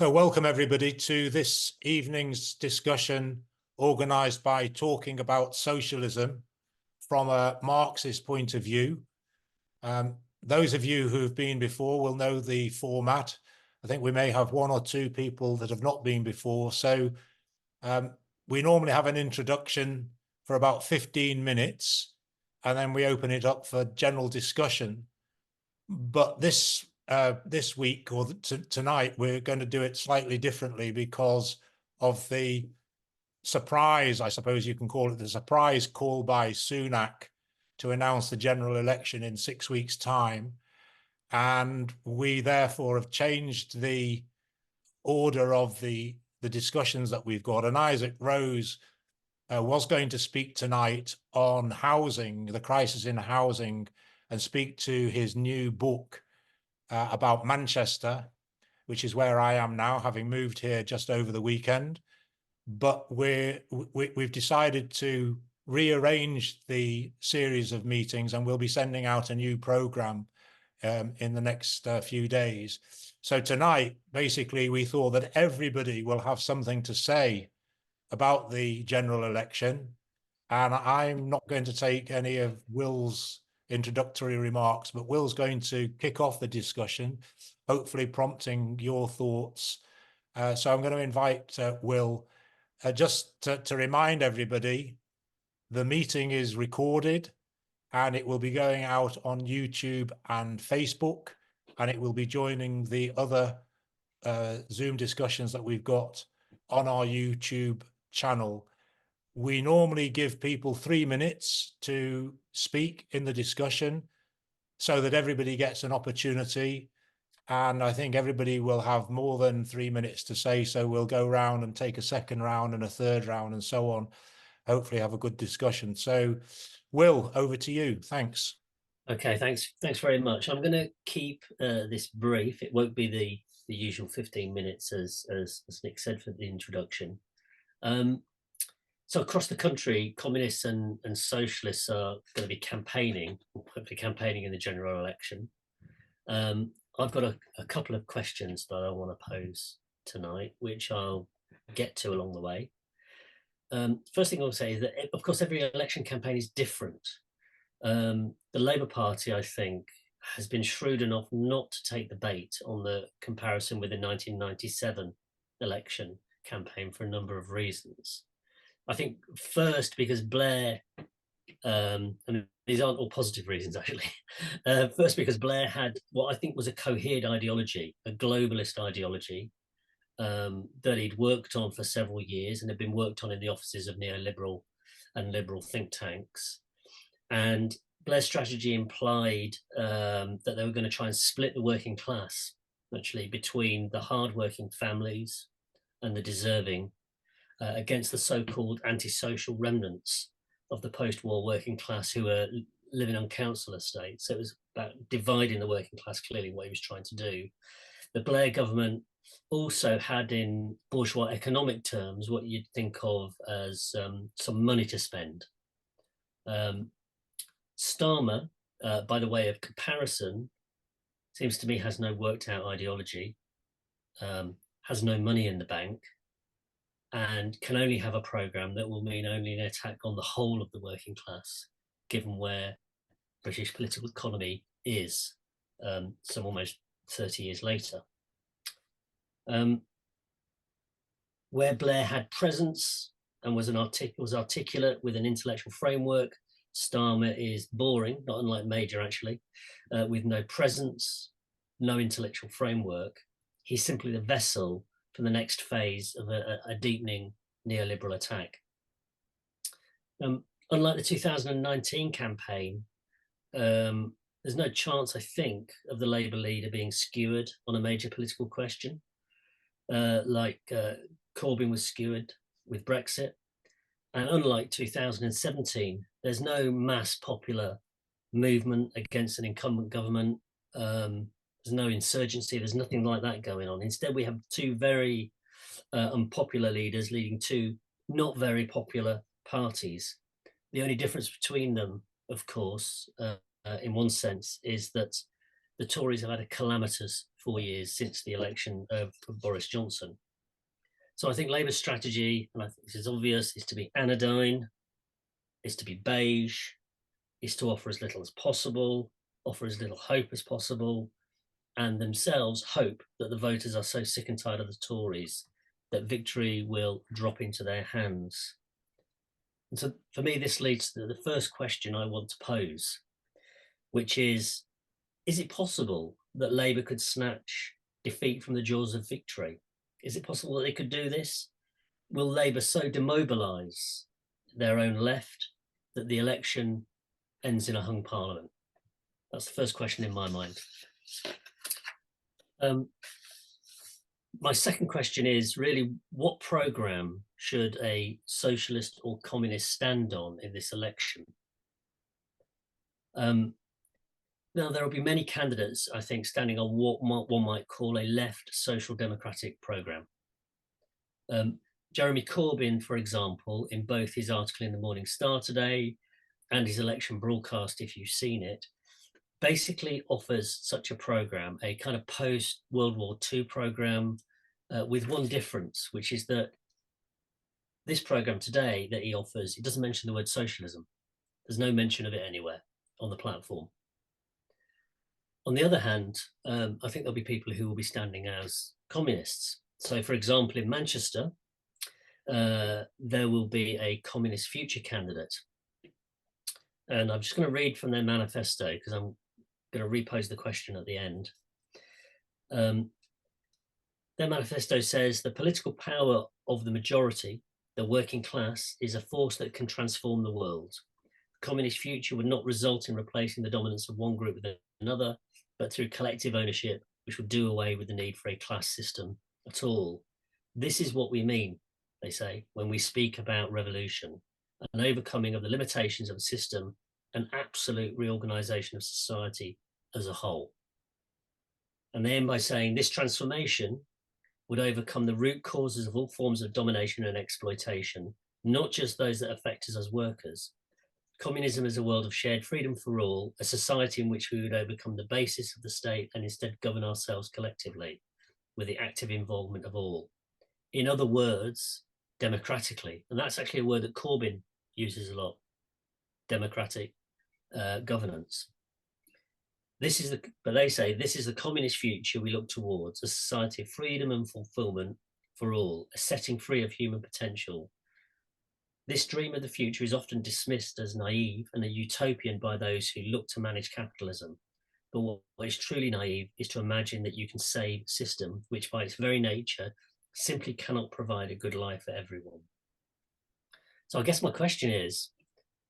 So welcome everybody to this evening's discussion organised by Talking About Socialism from a Marxist point of view. Those of you who've been before will know the format. I think we may have one or two people that have not been before. So we normally have an introduction for about 15 minutes and then we open it up for general discussion. But this week or tonight, we're going to do it slightly differently because of the surprise, I suppose you can call it, the surprise call by Sunak to announce the general election in 6 weeks' time. And we therefore have changed the order of the discussions that we've got. And Isaac Rose was going to speak tonight on housing, the crisis in housing, and speak to his new book about Manchester, which is where I am now, having moved here just over the weekend. But we've decided to rearrange the series of meetings, and we'll be sending out a new program in the next few days. So tonight, basically, we thought that everybody will have something to say about the general election, and I'm not going to take any of Will's introductory remarks, but Will's going to kick off the discussion, hopefully prompting your thoughts. So I'm going to invite Will. Just to remind everybody, the meeting is recorded and it will be going out on YouTube and Facebook, and it will be joining the other Zoom discussions that we've got on our YouTube channel. We normally give people 3 minutes to speak in the discussion so that everybody gets an opportunity. And I think everybody will have more than 3 minutes to say, so we'll go round and take a second round and a third round and so on. Hopefully have a good discussion. So Will, over to you. Thanks. Okay, thanks very much. I'm going to keep this brief. It won't be the usual 15 minutes as Nick said for the introduction. So across the country, communists and socialists are going to be hopefully campaigning in the general election. I've got a couple of questions that I want to pose tonight, which I'll get to along the way. First thing I'll say is that, of course, every election campaign is different. The Labour Party, I think, has been shrewd enough not to take the bait on the comparison with the 1997 election campaign for a number of reasons. I think first because Blair, and these aren't all positive reasons actually. First because Blair had what I think was a cohered ideology, a globalist ideology that he'd worked on for several years and had been worked on in the offices of neoliberal and liberal think tanks. And Blair's strategy implied that they were going to try and split the working class, actually, between the hard-working families and the deserving against the so-called antisocial remnants of the post-war working class who were living on council estates. So it was about dividing the working class, clearly what he was trying to do. The Blair government also had, in bourgeois economic terms, what you'd think of as some money to spend. Starmer, by the way of comparison, seems to me has no worked out ideology, has no money in the bank, and can only have a programme that will mean only an attack on the whole of the working class, given where British political economy is some almost 30 years later. Where Blair had presence and was articulate with an intellectual framework, Starmer is boring, not unlike Major actually, with no presence, no intellectual framework. He's simply the vessel for the next phase of a deepening neoliberal attack. Unlike the 2019 campaign, there's no chance, I think, of the Labour leader being skewered on a major political question, like Corbyn was skewered with Brexit. And unlike 2017, there's no mass popular movement against an incumbent government. There's no insurgency. There's nothing like that going on. Instead, we have two very unpopular leaders leading two not very popular parties. The only difference between them, of course, in one sense, is that the Tories have had a calamitous 4 years since the election of Boris Johnson. So I think Labour's strategy, and I think this is obvious, is to be anodyne, is to be beige, is to offer as little as possible, offer as little hope as possible, and themselves hope that the voters are so sick and tired of the Tories that victory will drop into their hands. And so for me, this leads to the first question I want to pose, which is it possible that Labour could snatch defeat from the jaws of victory? Is it possible that they could do this? Will Labour so demobilise their own left that the election ends in a hung parliament? That's the first question in my mind. My second question is really, what programme should a socialist or communist stand on in this election? Now, there will be many candidates, I think, standing on what one might call a left social democratic programme. Jeremy Corbyn, for example, in both his article in the Morning Star today and his election broadcast, if you've seen it, basically offers such a programme, a kind of post-World War II programme, with one difference, which is that this programme today that he offers, it doesn't mention the word socialism. There's no mention of it anywhere on the platform. On the other hand, I think there'll be people who will be standing as communists. So, for example, in Manchester, there will be a communist future candidate. And I'm just going to read from their manifesto because I'm going to repose the question at the end. Their manifesto says the political power of the majority, the working class, is a force that can transform the world. The communist future would not result in replacing the dominance of one group with another, but through collective ownership, which would do away with the need for a class system at all. This is what we mean, they say, when we speak about revolution, an overcoming of the limitations of a system, an absolute reorganization of society as a whole. And they end by saying this transformation would overcome the root causes of all forms of domination and exploitation, not just those that affect us as workers. Communism is a world of shared freedom for all, a society in which we would overcome the basis of the state and instead govern ourselves collectively with the active involvement of all. In other words, democratically. And that's actually a word that Corbyn uses a lot, democratic governance. But they say this is the communist future we look towards, a society of freedom and fulfillment for all, a setting free of human potential. This dream of the future is often dismissed as naive and a utopian by those who look to manage capitalism. But what is truly naive is to imagine that you can save a system which by its very nature simply cannot provide a good life for everyone. So I guess my question is,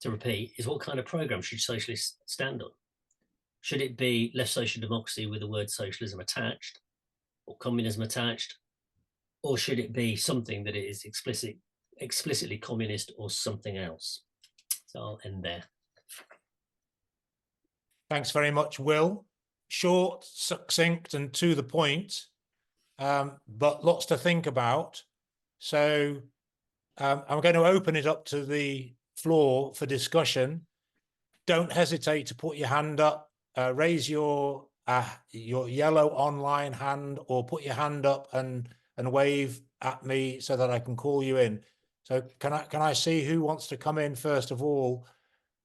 to repeat, is what kind of programme should socialists stand on? Should it be left social democracy with the word socialism attached or communism attached? Or should it be something that is explicitly communist or something else? So I'll end there. Thanks very much, Will. Short, succinct and to the point, but lots to think about. So I'm going to open it up to the floor for discussion. Don't hesitate to put your hand up. Raise your yellow online hand or put your hand up and wave at me so that I can call you in. So can I see who wants to come in first of all?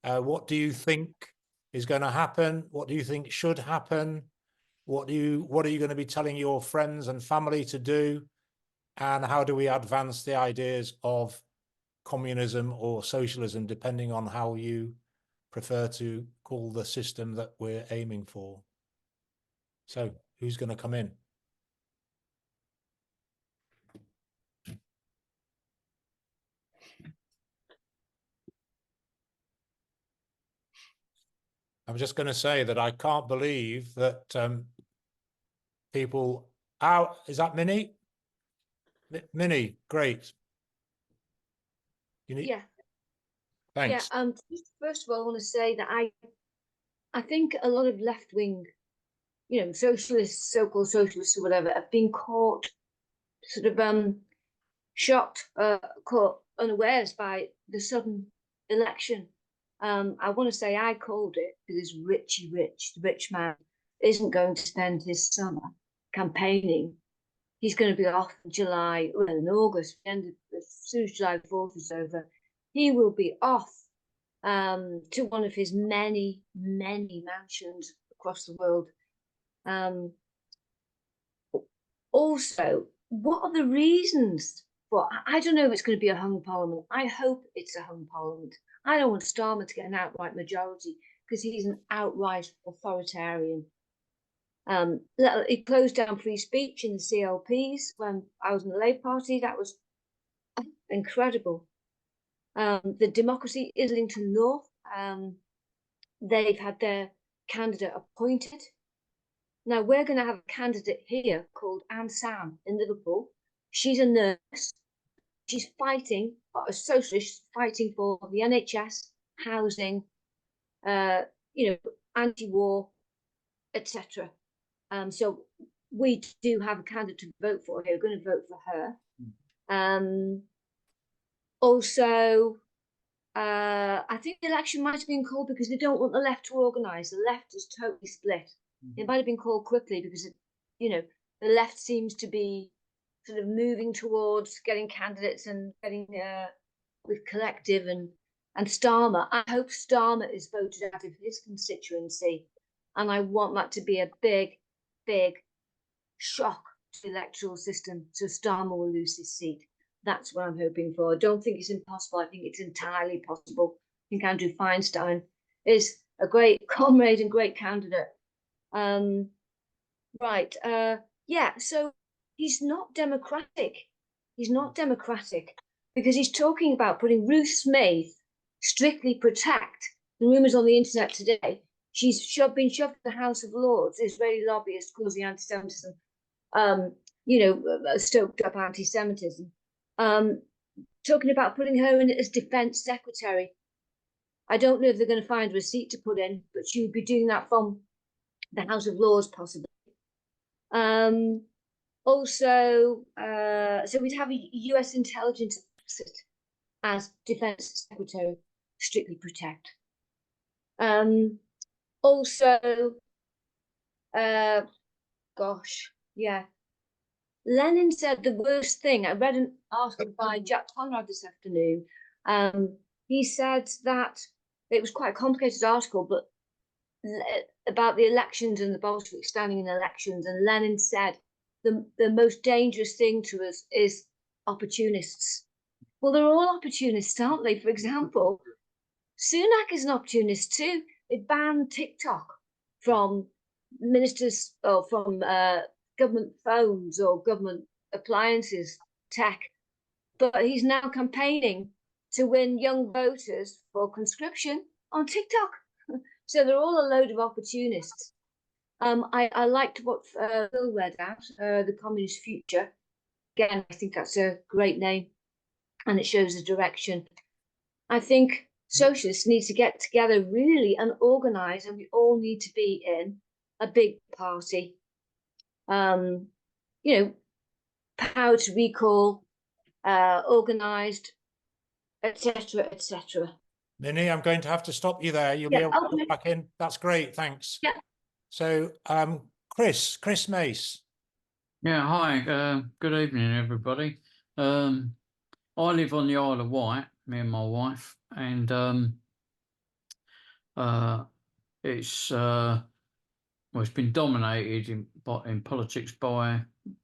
What do you think is going to happen? What do you think should happen? What are you going to be telling your friends and family to do? And how do we advance the ideas of communism or socialism, depending on how you prefer to call the system that we're aiming for? So who's going to come in? I'm just going to say that I can't believe that people out. Is that Minnie? Minnie, great. You need. Yeah. Thanks. Yeah. First of all, I want to say that I think a lot of left wing, socialists, so-called socialists or whatever, have been caught sort of shocked, caught unawares by the sudden election. I want to say I called it because Richie Rich, the rich man, isn't going to spend his summer campaigning. He's going to be off in July, well, in August, as soon as July 4th is over, he will be off to one of his many, many mansions across the world. Also, what are the reasons for? I don't know if it's going to be a hung parliament. I hope it's a hung parliament. I don't want Starmer to get an outright majority because he's an outright authoritarian. He closed down free speech in the CLPs when I was in the Labour Party. That was incredible. The Democracy, Islington North, they've had their candidate appointed. Now we're going to have a candidate here called Anne Sam in Liverpool. She's a nurse. She's fighting, a socialist, fighting for the NHS, housing, anti-war, etc. So we do have a candidate to vote for here. We're going to vote for her. Also, I think the election might have been called because they don't want the left to organise. The left is totally split. It might have been called quickly because, the left seems to be sort of moving towards getting candidates and getting with Collective and Starmer. I hope Starmer is voted out of his constituency, and I want that to be a big, big shock to the electoral system, so Starmer will lose his seat. That's what I'm hoping for. I don't think it's impossible. I think it's entirely possible. I think Andrew Feinstein is a great comrade and great candidate. So he's not democratic. He's not democratic because he's talking about putting Ruth Smith strictly protect. The rumours on the internet today, she's been shoved to the House of Lords, Israeli lobbyist causing anti-Semitism, stoked up anti-Semitism. Talking about putting her in as defence secretary. I don't know if they're going to find her a seat to put in, but she would be doing that from the House of Lords, possibly. So we'd have a US intelligence officer as defence secretary, strictly protect. Lenin said the worst thing. I read an article by Jack Conrad this afternoon. He said that it was quite a complicated article, but about the elections and the Bolsheviks standing in elections. And Lenin said the most dangerous thing to us is opportunists. Well, they're all opportunists, aren't they? For example, Sunak is an opportunist too. They banned TikTok from ministers or from government phones or government appliances, tech. But he's now campaigning to win young voters for conscription on TikTok. So they're all a load of opportunists. I liked what Phil read out, The Communist Future. Again, I think that's a great name and it shows the direction. I think socialists need to get together really and organise, and we all need to be in a big party. Power to recall, organised, etc., etc. Minnie, I'm going to have to stop you there. You'll be able to come back in. That's great. Thanks. Yeah. So, Chris Mace. Yeah, hi. Good evening, everybody. I live on the Isle of Wight, me and my wife, and it's been dominated in politics by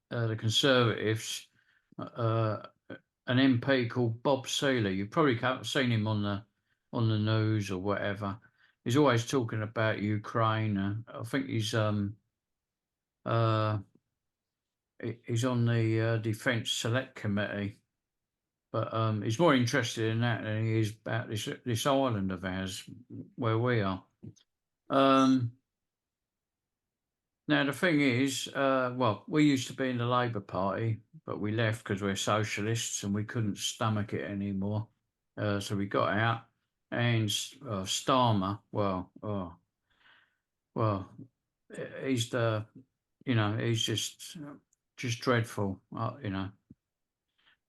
the Conservatives. An MP called Bob Seeley. You probably haven't seen him on the news or whatever. He's always talking about Ukraine. I think he's on the Defence Select Committee, but he's more interested in that than he is about this island of ours where we are. Now the thing is, we used to be in the Labour Party, but we left because we're socialists and we couldn't stomach it anymore. So we got out, and Starmer, he's he's just dreadful. I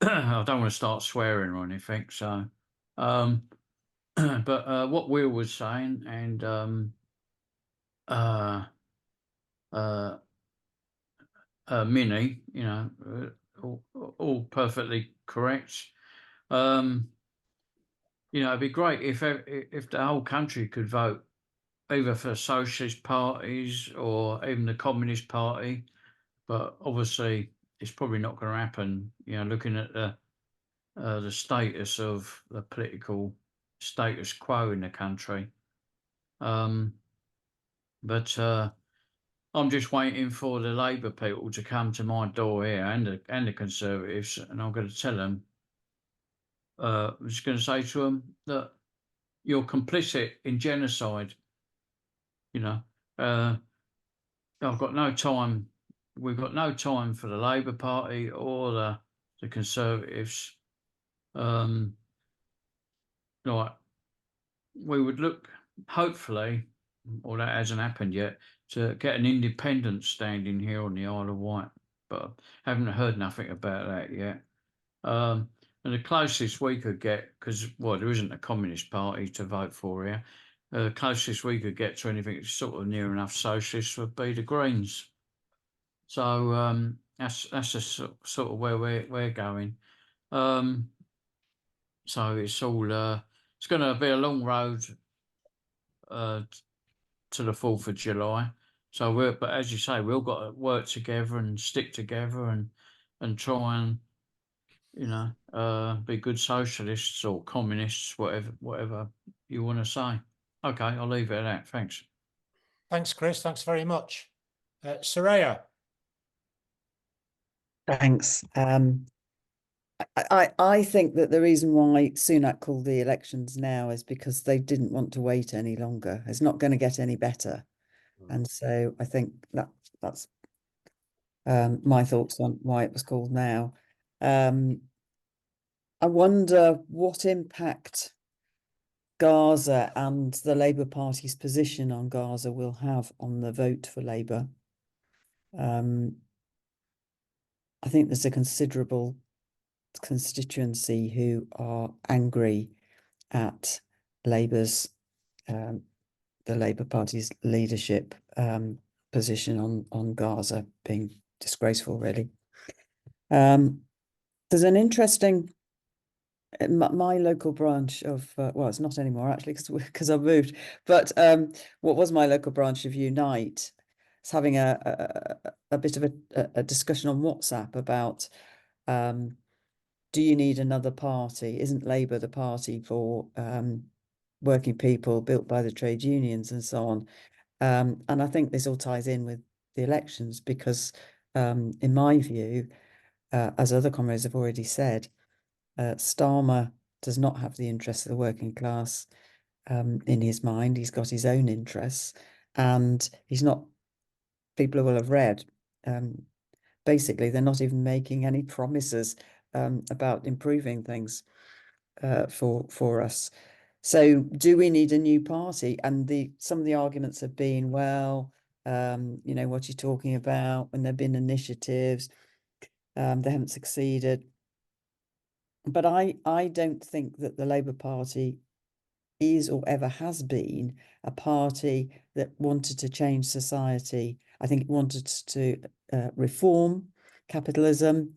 don't want to start swearing or anything. So, but what Will was saying, and Mini, you know, all perfectly correct. You know, it'd be great if the whole country could vote either for socialist parties or even the Communist Party, but obviously it's probably not going to happen. You know, looking at the status of the political status quo in the country. But I'm just waiting for the Labour people to come to my door here and the Conservatives, and I'm going to tell them. I'm just going to say to them that you're complicit in genocide. You know, I've got no time. We've got no time for the Labour Party or the Conservatives. Like, we would look, hopefully, or that hasn't happened yet, to get an independent standing here on the Isle of Wight, but I haven't heard nothing about that yet. And the closest we could get, because, well, there isn't a Communist Party to vote for here, the closest we could get to anything sort of near enough socialist would be the Greens. So that's a sort of where we're going. So it's all it's going to be a long road to the 4th of July. So but as you say, we've all got to work together and stick together and try and, you know, be good socialists or communists, whatever you want to say. Okay, I'll leave it at that. Thanks. Thanks, Chris. Thanks very much. Soraya. Thanks. I think that the reason why Sunak called the elections now is because they didn't want to wait any longer. It's not going to get any better. And so I think that's my thoughts on why it was called now. I wonder what impact Gaza and the Labour Party's position on Gaza will have on the vote for Labour. I think there's a considerable constituency who are angry at Labour's, the Labour Party's leadership position on Gaza being disgraceful, really. There's an interesting, my local branch of, well, it's not anymore actually because I've moved, but what was my local branch of Unite is having a bit of a discussion on WhatsApp about do you need another party? Isn't Labour the party for working people built by the trade unions and so on? And I think this all ties in with the elections because in my view, as other comrades have already said, Starmer does not have the interests of the working class in his mind. He's got his own interests, and he's not, people will have read, basically they're not even making any promises about improving things for us. So do we need a new party? And some of the arguments have been, well, you know, what you're talking about, when there've been initiatives, they haven't succeeded. But I don't think that the Labour Party is or ever has been a party that wanted to change society. I think it wanted to reform capitalism,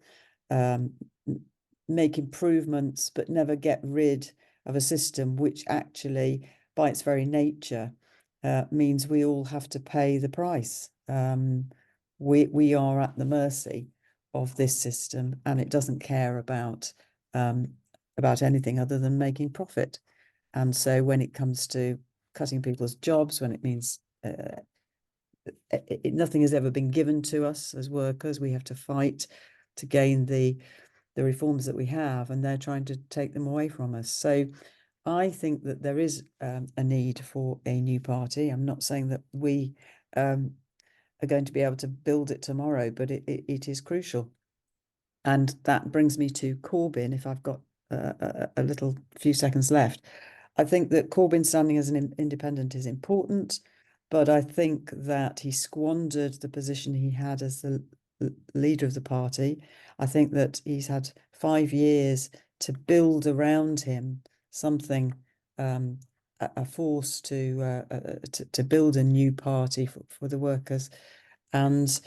make improvements, but never get rid of a system which actually, by its very nature, means we all have to pay the price. We are at the mercy of this system, and it doesn't care about anything other than making profit. And so when it comes to cutting people's jobs, when it means nothing has ever been given to us as workers, we have to fight to gain the reforms that we have, and they're trying to take them away from us. So I think that there is a need for a new party. I'm not saying that we are going to be able to build it tomorrow, but it is crucial. And that brings me to Corbyn, if I've got a little few seconds left. I think that Corbyn standing as an independent is important, but I think that he squandered the position he had as the leader of the party. I think that he's had 5 years to build around him something, a force to build a new party for the workers. and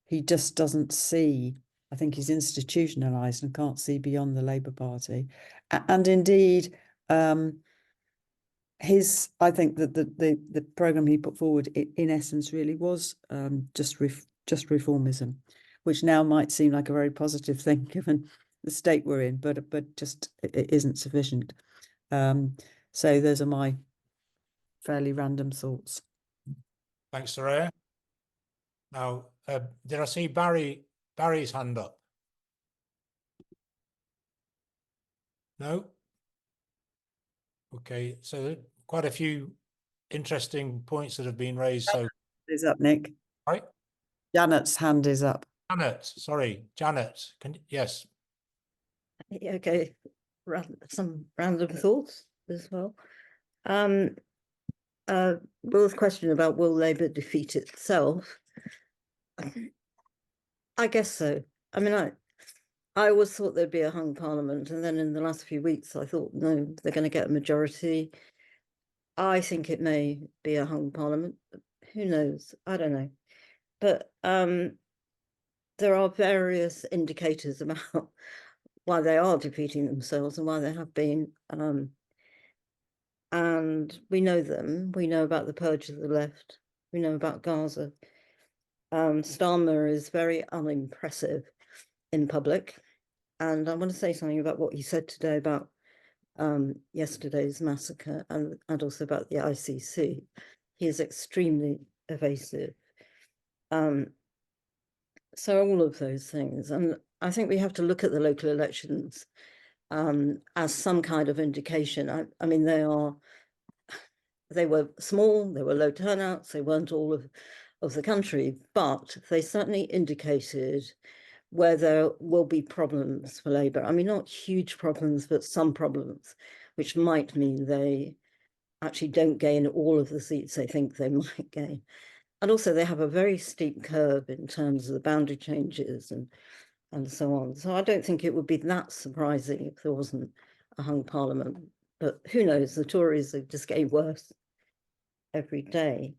he just doesn't see. I think he's institutionalized and can't see beyond the Labour Party, and indeed, I think that the programme he put forward, in essence, really was just reformism, which now might seem like a very positive thing given the state we're in, but just it isn't sufficient. So those are my fairly random thoughts. Thanks, Soraya. Now, did I see Barry's hand up? No? Okay, so quite a few interesting points that have been raised. So, Is up, Nick. right? Janet's hand is up. Janet, yes. Okay, some random thoughts as well. Will's question about will Labour defeat itself? I guess so. I mean, I always thought there'd be a hung parliament, and then in the last few weeks I thought, no, they're going to get a majority. I think it may be a hung parliament. Who knows? I don't know. But there are various indicators about why they are defeating themselves and why they have been. And we know them. We know about the purge of the left. We know about Gaza. Starmer is very unimpressive in public. And I want to say something about what he said today about yesterday's massacre and also about the ICC. He is extremely evasive. So all of those things. And I think we have to look at the local elections as some kind of indication. I mean, they were small, they were low turnouts, they weren't all of the country, but they certainly indicated where there will be problems for Labour. I mean, not huge problems, but some problems, which might mean they actually don't gain all of the seats they think they might gain. And also they have a very steep curve in terms of the boundary changes and so on. So I don't think it would be that surprising if there wasn't a hung parliament. But who knows, the Tories are just getting worse every day.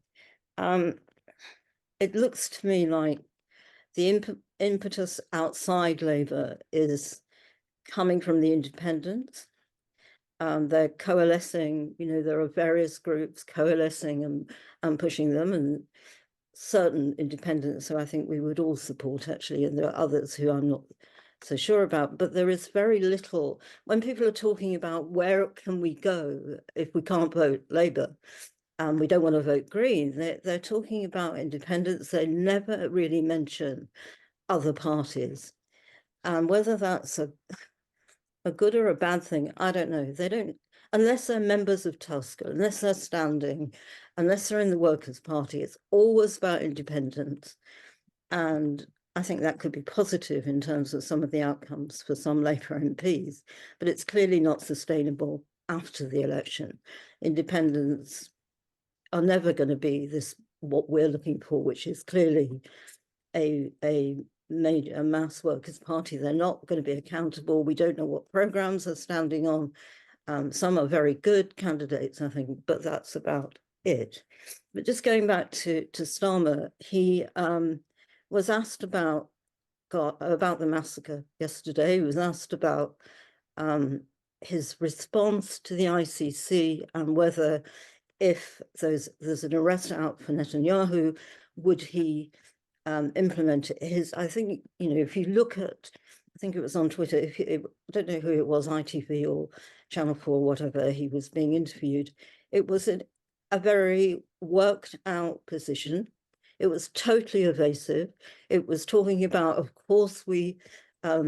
It looks to me like the impetus outside Labour is coming from the independents. They're coalescing, you know, there are various groups coalescing and pushing them, and certain independents who I think we would all support, actually, and there are others who I'm not so sure about. But there is very little, when people are talking about where can we go if we can't vote Labour, and we don't want to vote Green, they're talking about independents. They never really mention other parties. And whether that's a good or a bad thing, I don't know. They don't, unless they're members of Tusker, unless they're standing, unless they're in the Workers' Party, it's always about independence. And I think that could be positive in terms of some of the outcomes for some Labour MPs, but it's clearly not sustainable after the election. Independents are never going to be this, what we're looking for, which is clearly a mass workers' party. They're not going to be accountable. We don't know what programs they're standing on. Some are very good candidates, I think, but that's about it. But just going back to Starmer, he was asked about the massacre yesterday. He was asked about his response to the ICC and whether, if there's an arrest out for Netanyahu, would he implement his, I think, you know, if you look at, I think it was on Twitter, I don't know who it was, ITV or Channel 4, whatever, he was being interviewed. It was a very worked out position. It was totally evasive. It was talking about, of course, we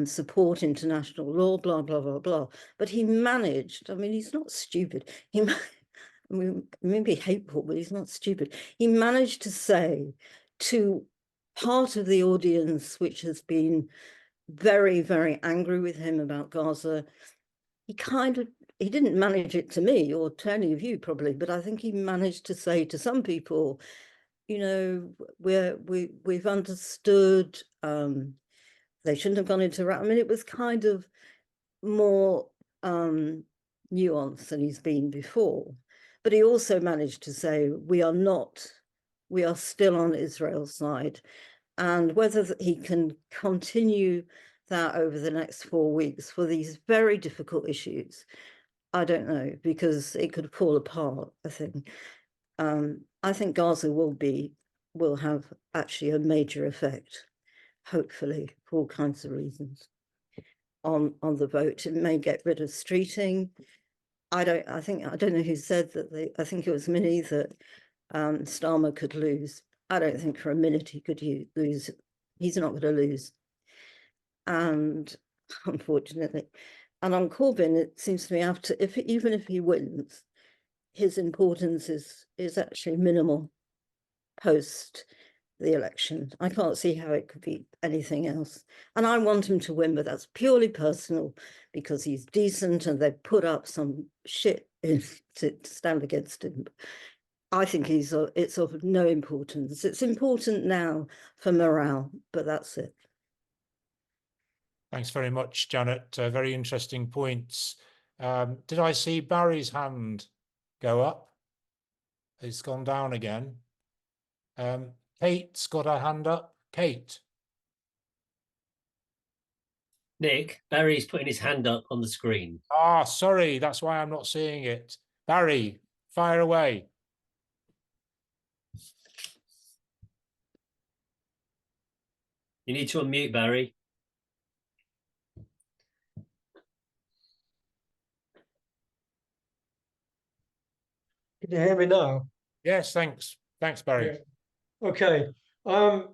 support international law, blah, blah, blah, blah. But he managed, I mean, he's not stupid. I mean, maybe hateful, but he's not stupid. He managed to say to part of the audience, which has been very, very angry with him about Gaza, he didn't manage it to me or to any of you probably, but I think he managed to say to some people, you know, we've understood, they shouldn't have gone into, I mean, it was kind of more nuanced than he's been before. But he also managed to say, we are not we are still on Israel's side. And whether he can continue that over the next 4 weeks for these very difficult issues, I don't know, because it could fall apart, I think. I think Gaza will have actually a major effect, hopefully, for all kinds of reasons, on the vote. It may get rid of streeting. I don't know who said that. I think it was Minnie, that Starmer could lose. I don't think for a minute he could lose. He's not going to lose. And unfortunately, and on Corbyn, it seems to me even if he wins, his importance is actually minimal post the election. I can't see how it could be anything else. And I want him to win, but that's purely personal, because he's decent and they put up some shit to stand against him. I think it's of no importance. It's important now for morale, but that's it. Thanks very much, Janet. Very interesting points. Did I see Barry's hand go up? It's gone down again. Kate's got her hand up. Kate. Nick, Barry's putting his hand up on the screen. Ah, sorry, that's why I'm not seeing it. Barry, fire away. You need to unmute, Barry. Can you hear me now? Yes, thanks. Thanks, Barry. Yeah. Okay. I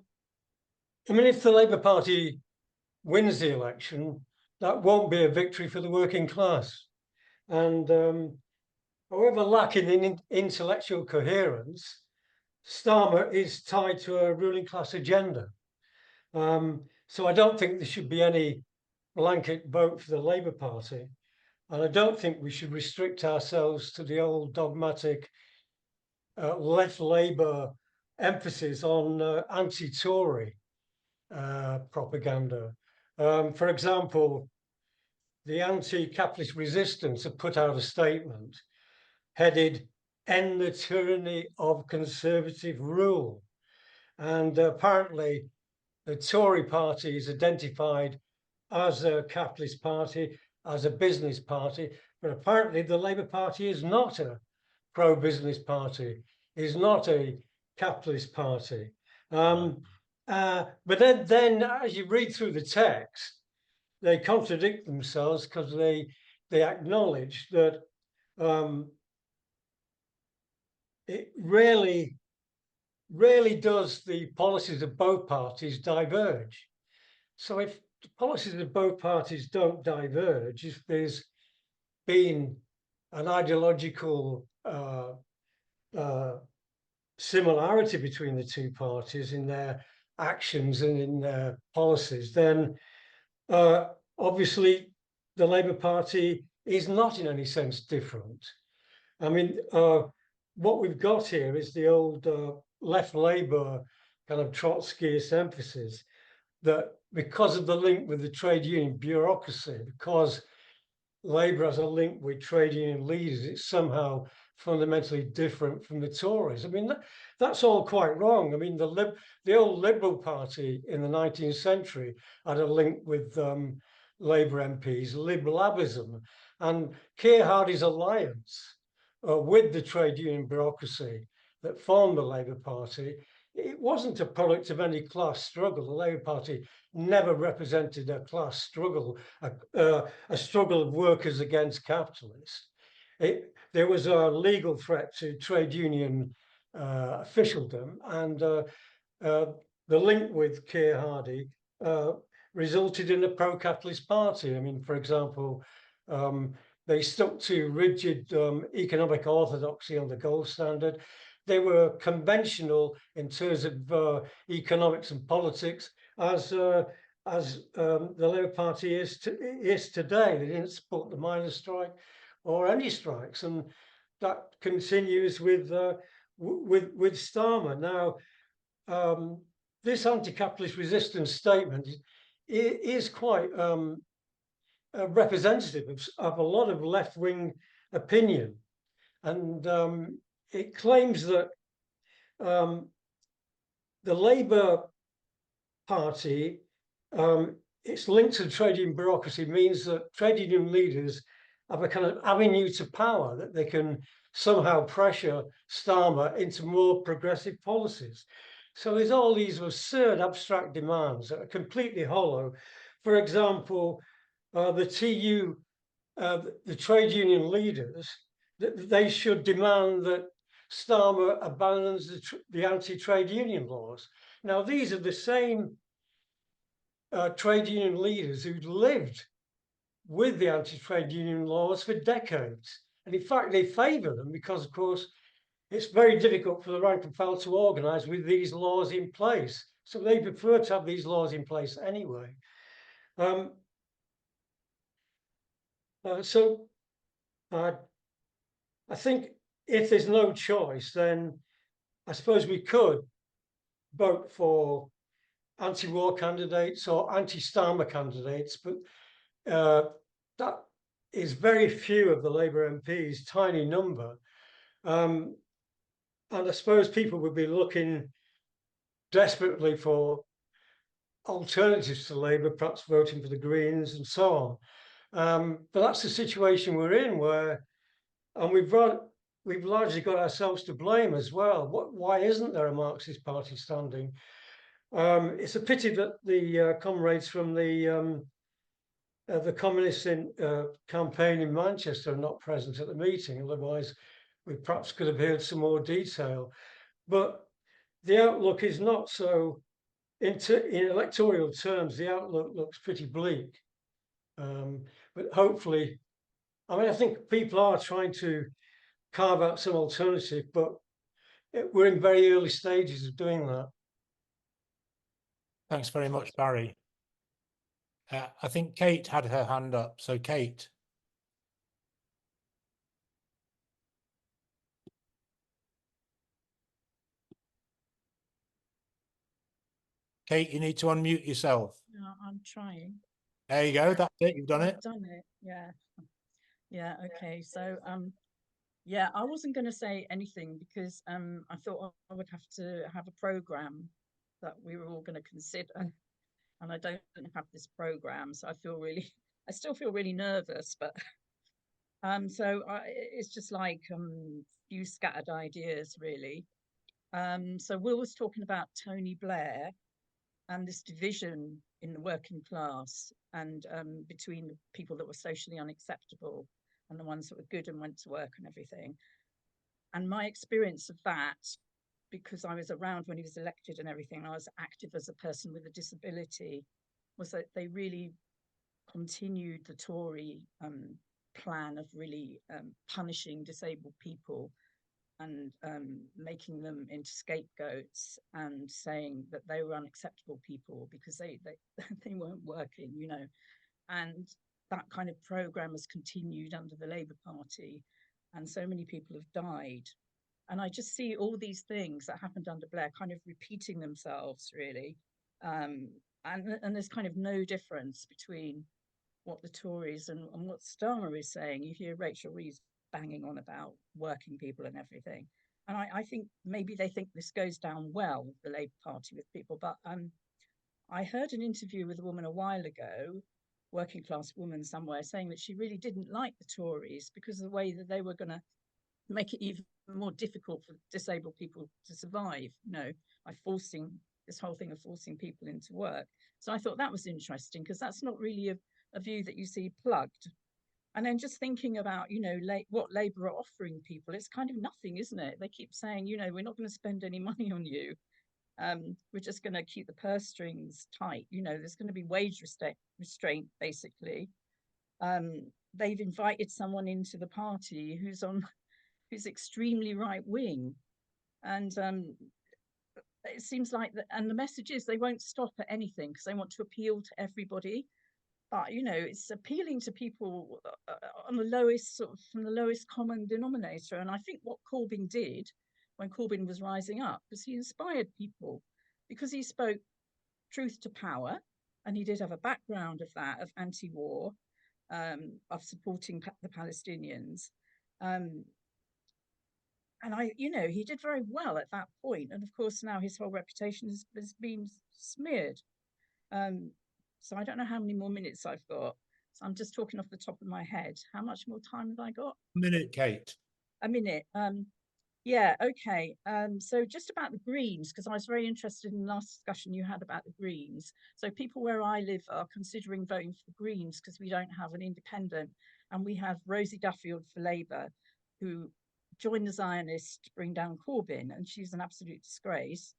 mean, if the Labour Party wins the election, that won't be a victory for the working class. And however lacking in intellectual coherence, Starmer is tied to a ruling class agenda. So I don't think there should be any blanket vote for the Labour Party. And I don't think we should restrict ourselves to the old dogmatic left Labour emphasis on anti-Tory propaganda. For example, the anti-capitalist resistance have put out a statement headed "End the Tyranny of Conservative Rule." And apparently the Tory party is identified as a capitalist party, as a business party, but apparently the Labour Party is not a pro-business party, is not a capitalist party. But then as you read through the text, they contradict themselves, because they acknowledge that it really does the policies of both parties diverge. So if the policies of both parties don't diverge, if there's been an ideological similarity between the two parties in their actions and in their policies, then obviously the Labour Party is not in any sense different. I mean, what we've got here is the old left Labour kind of Trotskyist emphasis that because of the link with the trade union bureaucracy, because Labour has a link with trade union leaders, it's somehow fundamentally different from the Tories. I mean, that's all quite wrong. I mean, the old Liberal Party in the 19th century had a link with Labour MPs, liberalism, and Keir Hardie's alliance with the trade union bureaucracy that formed the Labour Party, it wasn't a product of any class struggle. The Labour Party never represented a class struggle, a struggle of workers against capitalists. There was a legal threat to trade union officialdom, and the link with Keir Hardie resulted in a pro-capitalist party. I mean, for example, they stuck to rigid economic orthodoxy on the gold standard. They were conventional in terms of economics and politics, as the Labour Party is today. They didn't support the miners' strike or any strikes, and that continues with Starmer. Now, this anti-capitalist resistance statement is quite representative of a lot of left-wing opinion, and it claims that the Labour Party, it's linked to trade union bureaucracy, means that trade union leaders have a kind of avenue to power that they can somehow pressure Starmer into more progressive policies. So there's all these absurd abstract demands that are completely hollow. For example, the TU, the trade union leaders, they should demand that Starmer abandons the anti-trade union laws. Now, these are the same trade union leaders who'd lived with the anti-trade union laws for decades. And in fact, they favour them because, of course, it's very difficult for the rank and file to organise with these laws in place. So they prefer to have these laws in place anyway. I think if there's no choice, then I suppose we could vote for anti-war candidates or anti-Starmer candidates, but that is very few of the Labour MPs, tiny number. And I suppose people would be looking desperately for alternatives to Labour, perhaps voting for the Greens and so on. But that's the situation we're in, and we've largely got ourselves to blame as well. Why isn't there a Marxist party standing? It's a pity that the comrades from the communist campaign in Manchester are not present at the meeting. Otherwise, we perhaps could have heard some more detail. But the outlook is not so, in electoral terms, the outlook looks pretty bleak. But hopefully, I think people are trying to carve out some alternative, but we're in very early stages of doing that. Thanks very much, Barry. I think Kate had her hand up. So, Kate. Kate, you need to unmute yourself. No, I'm trying. There you go. That's it. You've done it. I've done it. Yeah. Yeah. Okay. So, yeah, I wasn't going to say anything because I thought I would have to have a program that we were all going to consider, and I don't have this program, so I still feel really nervous. But it's just like few scattered ideas, really. So Will was talking about Tony Blair and this division in the working class and between the people that were socially unacceptable and the ones that were good and went to work and everything. And my experience of that, because I was around when he was elected and everything, I was active as a person with a disability, was that they really continued the Tory plan of really punishing disabled people and making them into scapegoats and saying that they were unacceptable people because they weren't working, you know. And that kind of program has continued under the Labour Party, and so many people have died. And I just see all these things that happened under Blair kind of repeating themselves, really. And there's kind of no difference between what the Tories and what Starmer is saying. You hear Rachel Reeves banging on about working people and everything. And I think maybe they think this goes down well, the Labour Party, with people. But I heard an interview with a woman a while ago, working class woman somewhere, saying that she really didn't like the Tories because of the way that they were going to make it even more difficult for disabled people to survive, you know, by forcing this whole thing of forcing people into work. So I thought that was interesting because that's not really a view that you see plugged. And then just thinking about, you know, what Labour are offering people, it's kind of nothing, isn't it? They keep saying, you know, we're not going to spend any money on you. We're just going to keep the purse strings tight. You know, there's going to be wage restraint, basically. They've invited someone into the party who's extremely right wing, and it seems like and the message is they won't stop at anything because they want to appeal to everybody. But you know, it's appealing to people on the lowest from the lowest common denominator. And I think what Corbyn did when Corbyn was rising up was he inspired people because he spoke truth to power, and he did have a background of that, of anti-war, of supporting the Palestinians. he did very well at that point. And of course, now his whole reputation has been smeared. So I don't know how many more minutes I've got. So I'm just talking off the top of my head. How much more time have I got? A minute, Kate. A minute. Yeah, okay. So just about the Greens, because I was very interested in the last discussion you had about the Greens. So people where I live are considering voting for the Greens because we don't have an independent, and we have Rosie Duffield for Labour, who joined the Zionists to bring down Corbyn, and she's an absolute disgrace.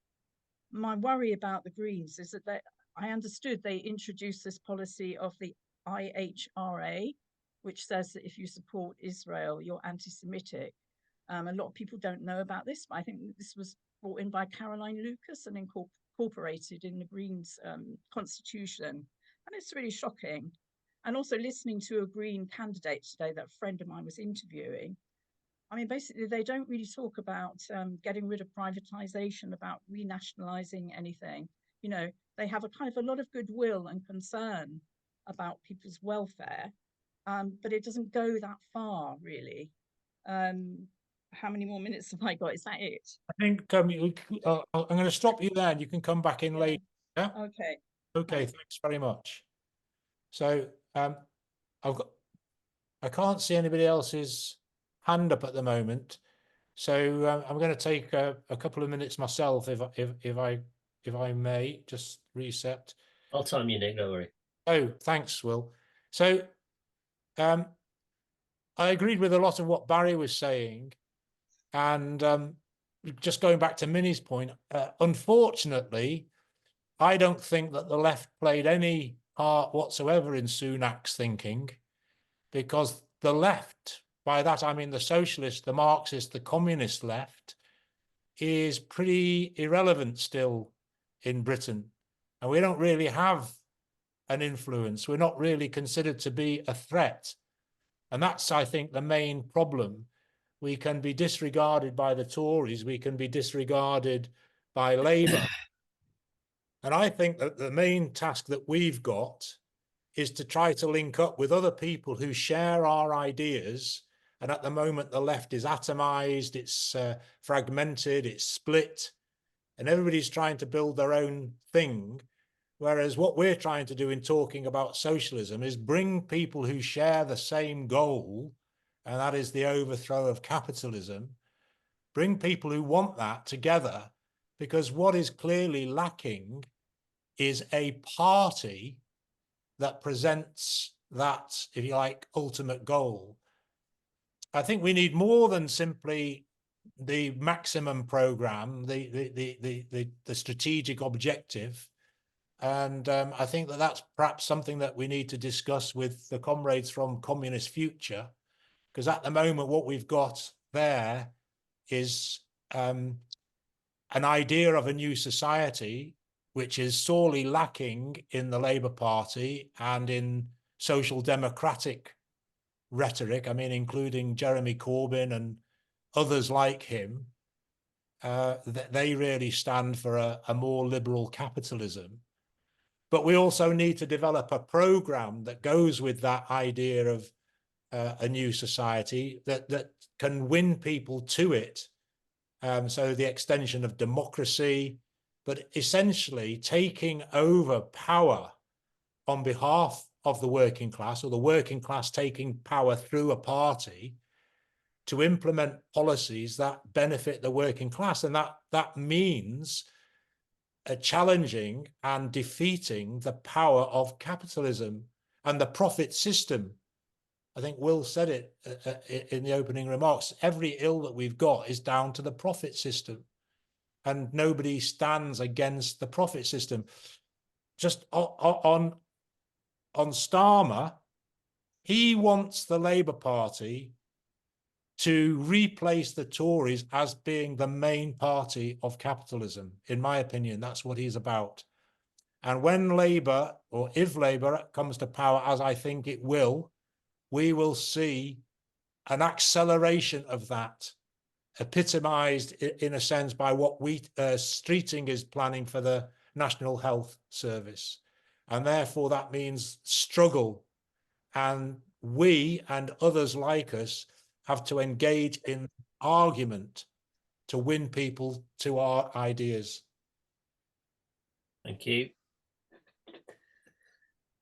My worry about the Greens is that I understood they introduced this policy of the IHRA, which says that if you support Israel, you're anti-Semitic. A lot of people don't know about this, but I think this was brought in by Caroline Lucas and incorporated in the Greens constitution. And it's really shocking. And also listening to a Green candidate today that a friend of mine was interviewing, I mean, basically, they don't really talk about getting rid of privatization, about renationalizing anything. They have a kind of a lot of goodwill and concern about people's welfare, but it doesn't go that far, really. How many more minutes have I got? Is that it? I think I'm going to stop you there and you can come back in later. Yeah. Okay. Okay. Thanks very much. So I can't see anybody else's hand up at the moment. So I'm going to take a couple of minutes myself, if I may, just reset. I'll time you, Nick. Don't worry. Oh, thanks, Will. So I agreed with a lot of what Barry was saying. And just going back to Minnie's point, unfortunately, I don't think that the left played any part whatsoever in Sunak's thinking, because the left, by that I mean the socialist, the Marxist, the communist left, is pretty irrelevant still in Britain. And we don't really have an influence. We're not really considered to be a threat. And that's, I think, the main problem. We can be disregarded by the Tories, we can be disregarded by Labour. And I think that the main task that we've got is to try to link up with other people who share our ideas. And at the moment, the left is atomized, it's fragmented, it's split, and everybody's trying to build their own thing. Whereas what we're trying to do in talking about socialism is bring people who share the same goal, and that is the overthrow of capitalism, bring people who want that together, because what is clearly lacking is a party that presents that, if you like, ultimate goal. I think we need more than simply the maximum program, the strategic objective. And I think that that's perhaps something that we need to discuss with the comrades from Communist Future, because at the moment what we've got there is an idea of a new society, which is sorely lacking in the Labour Party and in social democratic rhetoric. I mean, including Jeremy Corbyn and others like him. They really stand for a more liberal capitalism. But we also need to develop a program that goes with that idea of a new society that can win people to it. So the extension of democracy, but essentially taking over power on behalf of the working class, or the working class taking power through a party to implement policies that benefit the working class. And that means challenging and defeating the power of capitalism and the profit system. I think Will said it in the opening remarks. Every ill that we've got is down to the profit system, and nobody stands against the profit system. Just on Starmer, he wants the Labour Party to replace the Tories as being the main party of capitalism. In my opinion, that's what he's about. And when Labour, or if Labour comes to power, as I think it will, we will see an acceleration of that, epitomised in a sense by what Streeting is planning for the National Health Service. And therefore that means struggle. And we and others like us have to engage in argument to win people to our ideas. Thank you.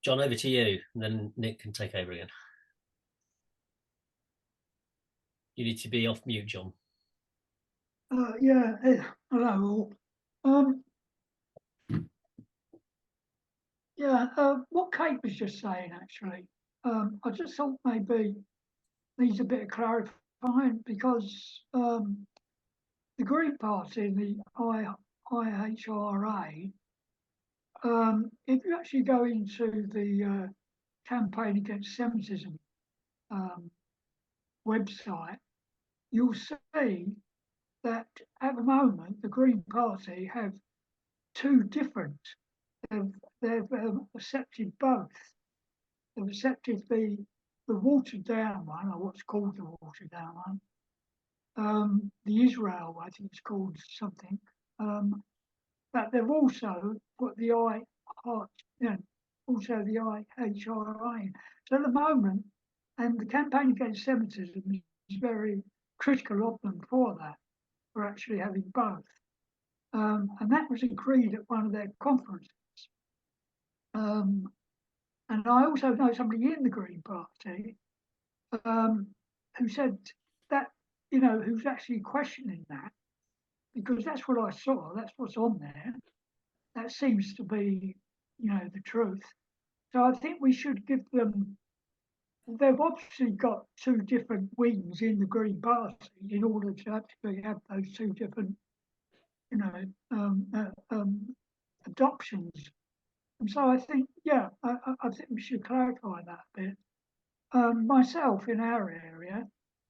John, over to you, and then Nick can take over again. You need to be off mute, John. Hello all. What Kate was just saying, actually, I just thought maybe needs a bit of clarifying, because the Green Party, the IHRA, if you actually go into the Campaign Against Semitism website, you'll see that at the moment the Green Party have two different. They've accepted both. They've accepted the watered down one, or what's called the watered down one. The Israel, I think it's called something. But they've also put the also the IHRA in. So at the moment, and the Campaign Against Semitism is very critical of them for that, for actually having both. And that was agreed at one of their conferences. And I also know somebody in the Green Party who said that, who's actually questioning that, because that's what I saw, that's what's on there. That seems to be, the truth. So I think we should give them, they've obviously got two different wings in the Green Party in order to actually have those two different, adoptions. And so I think, I think we should clarify that a bit. Myself, in our area,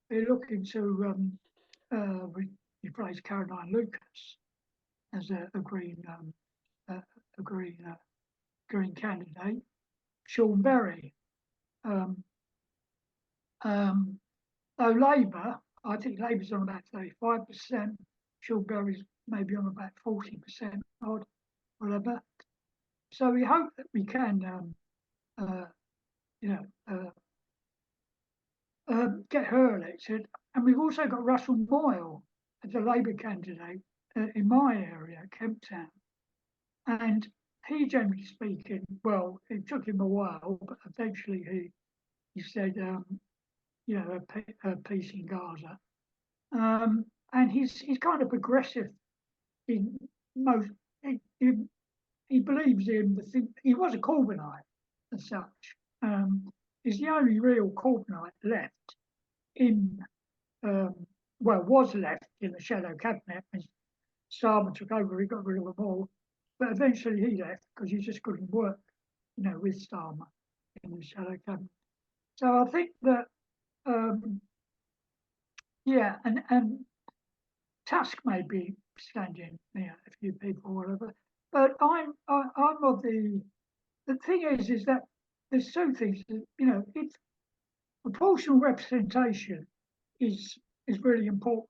we're looking to replace Caroline Lucas as a Green Green candidate. Sean Berry. Though Labour, I think Labour's on about 35%. Sean Berry's maybe on about 40% odd, whatever. So we hope that we can, get her elected. And we've also got Russell Moyle as a Labour candidate in my area, Kemp Town. And he, generally speaking, well, it took him a while, but eventually he said, a peace in Gaza. And he's kind of progressive in most. He believes in the thing. He was a Corbynite as such. He's the only real Corbynite left in, was left in the shadow cabinet. When Starmer took over, he got rid of them all. But eventually he left because he just couldn't work, with Starmer in the shadow cabinet. So I think that, and Tusk may be standing, a few people, whatever. But I'm of the thing is that there's two things. If proportional representation is really important.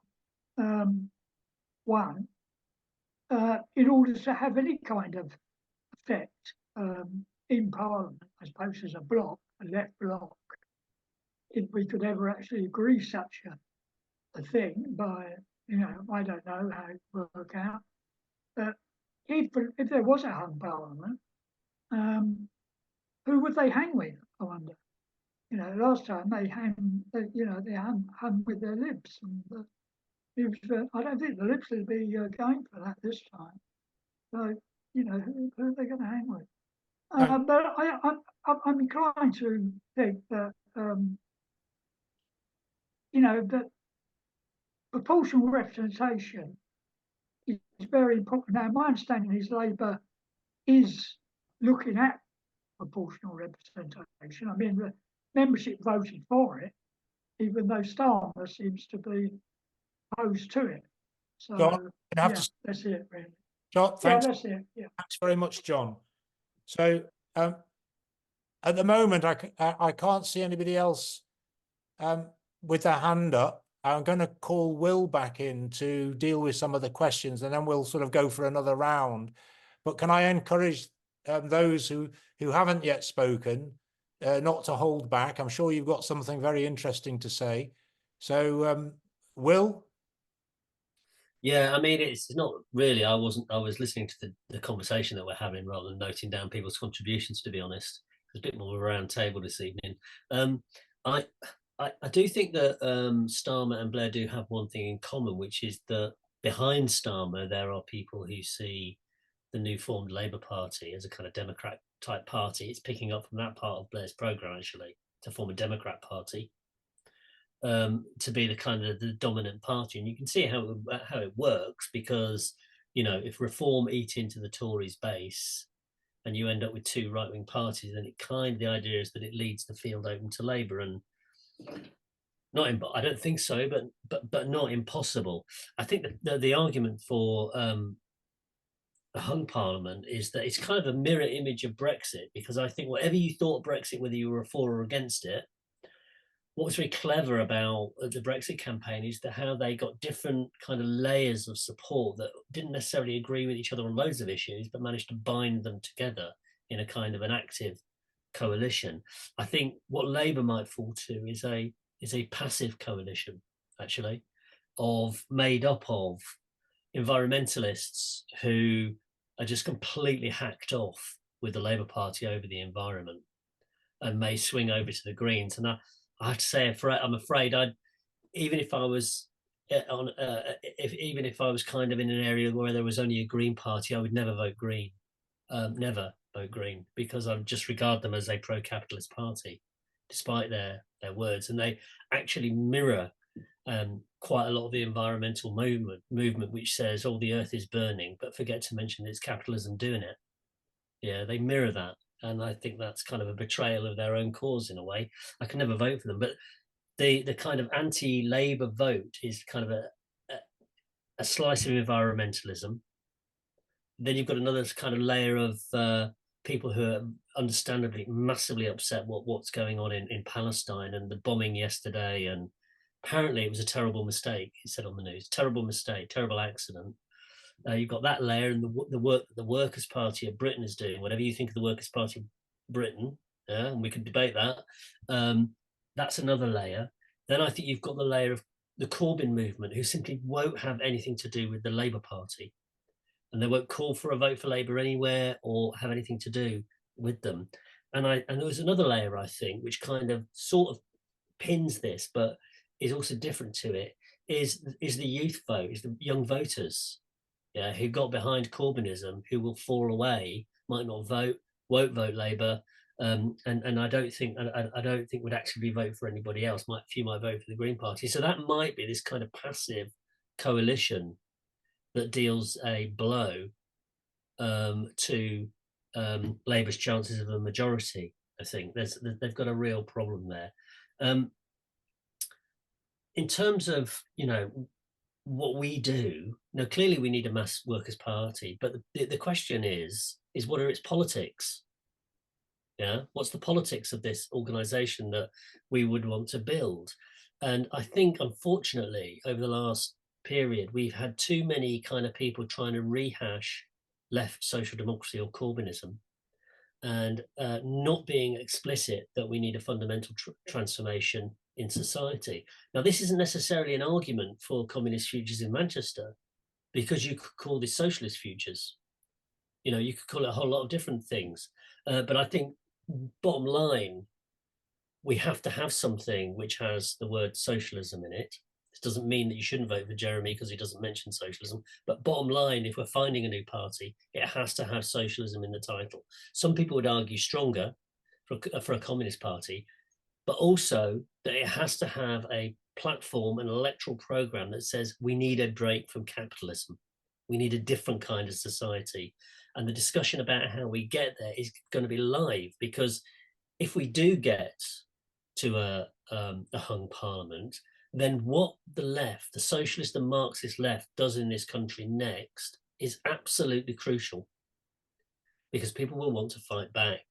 One, in order to have any kind of effect in Parliament, I suppose as a bloc, a left bloc, if we could ever actually agree such a thing by, I don't know how it would work out. But if there was a hung Parliament, who would they hang with, I wonder? Last time they hung with their Libs. And I don't think the Libs would be going for that this time. So, who are they going to hang with? But I'm inclined to think that, that proportional representation is very important. Now, my understanding is Labour is looking at proportional representation. I mean, the membership voted for it, even though Starmer seems to be opposed to it. So, John, that's it, really. John, thanks. Yeah, that's it. Yeah. Thanks very much, John. So at the moment, I can't see anybody else with their hand up. I'm going to call Will back in to deal with some of the questions, and then we'll sort of go for another round. But can I encourage those who haven't yet spoken not to hold back? I'm sure you've got something very interesting to say. So, Will? Yeah, I mean, it's not really. I was listening to the conversation that we're having rather than noting down people's contributions, to be honest. There's a bit more of a round table this evening. I do think that Starmer and Blair do have one thing in common, which is that behind Starmer, there are people who see the new formed Labour Party as a kind of Democrat type party. It's picking up from that part of Blair's programme, actually, to form a Democrat Party, to be the kind of the dominant party. And you can see how it works, because, you know, if Reform eat into the Tories base and you end up with two right-wing parties, then it kind of, the idea is that it leads the field open to Labour. And I don't think so, but not impossible. I think that the argument for the hung parliament is that it's kind of a mirror image of Brexit, because I think whatever you thought Brexit, whether you were for or against it, what was very clever about the Brexit campaign is that how they got different kind of layers of support that didn't necessarily agree with each other on loads of issues, but managed to bind them together in a kind of an active coalition. I think what Labour might fall to is a passive coalition, actually, made up of environmentalists who are just completely hacked off with the Labour Party over the environment and may swing over to the Greens. And I have to say, I'm afraid even if I was even if I was kind of in an area where there was only a Green Party, I would never vote Green. Never vote Green, because I just regard them as a pro-capitalist party, despite their words, and they actually mirror quite a lot of the environmental movement, which says, "Oh, the earth is burning," but forget to mention it's capitalism doing it. Yeah, they mirror that, and I think that's kind of a betrayal of their own cause in a way. I can never vote for them, but the kind of anti-Labour vote is kind of a slice of environmentalism. Then you've got another kind of layer of people who are understandably massively upset what's going on in Palestine and the bombing yesterday, and apparently it was a terrible mistake, he said on the news. Terrible mistake, terrible accident. You've got that layer, and the work that the Workers' Party of Britain is doing, whatever you think of the Workers' Party of Britain, and we could debate that, that's another layer. Then I think you've got the layer of the Corbyn movement, who simply won't have anything to do with the Labour Party. And they won't call for a vote for Labour anywhere or have anything to do with them. And there was another layer, I think, which kind of sort of pins this, but is also different to it, is the youth vote, is the young voters, yeah, who got behind Corbynism, who will fall away, might not vote, won't vote Labour, and I don't think would actually vote for anybody else. A few might vote for the Green Party. So that might be this kind of passive coalition that deals a blow to Labour's chances of a majority. I think they've got a real problem there. In terms of, you know, what we do, now clearly we need a mass workers' party, but the question is what are its politics? Yeah, what's the politics of this organisation that we would want to build? And I think, unfortunately, over the last period, we've had too many kind of people trying to rehash left social democracy or Corbynism, and not being explicit that we need a fundamental transformation in society. Now, this isn't necessarily an argument for communist futures in Manchester, because you could call this socialist futures. You know, you could call it a whole lot of different things. But I think, bottom line, we have to have something which has the word socialism in it. This doesn't mean that you shouldn't vote for Jeremy because he doesn't mention socialism. But bottom line, if we're finding a new party, it has to have socialism in the title. Some people would argue stronger for a communist party, but also that it has to have a platform, an electoral program that says we need a break from capitalism. We need a different kind of society. And the discussion about how we get there is going to be live, because if we do get to a hung parliament, then what the left, the socialist and Marxist left, does in this country next is absolutely crucial, because people will want to fight back.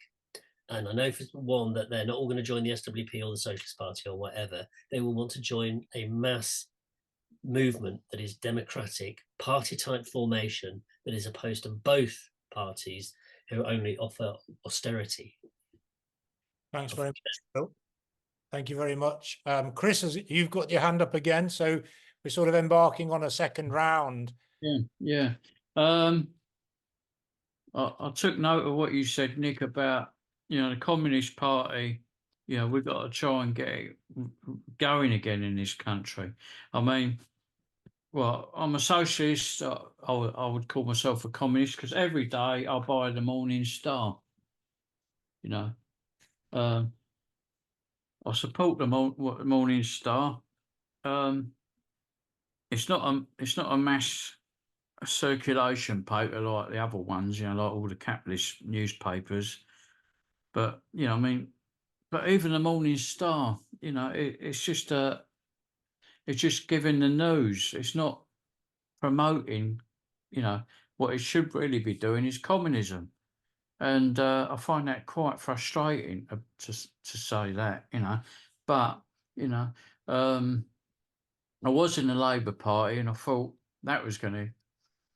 And I know for one that they're not all going to join the SWP or the Socialist Party or whatever. They will want to join a mass movement that is democratic, party-type formation that is opposed to both parties who only offer austerity. Thanks very much, Phil. Thank you very much. Chris, you've got your hand up again, so we're sort of embarking on a second round. Yeah. I took note of what you said, Nick, about, you know, the Communist Party. You know, we've got to try and get it going again in this country. I mean, well, I'm a socialist. I would call myself a communist because every day I buy the Morning Star. You know, I support the Morning Star. It's not a mass circulation paper like the other ones, you know, like all the capitalist newspapers. But, you know, I mean, but even the Morning Star, you know, it's just giving the news. It's not promoting, you know, what it should really be doing is communism. And I find that quite frustrating to say that, you know. But, you know, I was in the Labour Party and I thought that was going to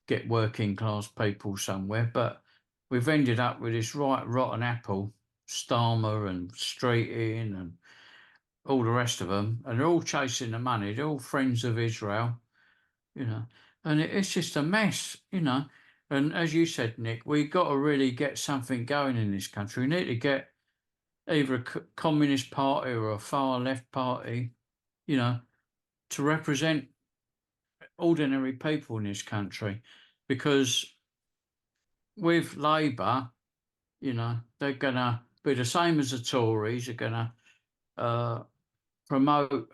get working class people somewhere, but we've ended up with this right rotten apple, Starmer and Streeting and all the rest of them, and they're all chasing the money. They're all friends of Israel, you know, and it's just a mess, you know. And as you said, Nick, we've got to really get something going in this country. We need to get either a communist party or a far left party, you know, to represent ordinary people in this country, because with Labour, you know, they're going to be the same as the Tories. They're going to promote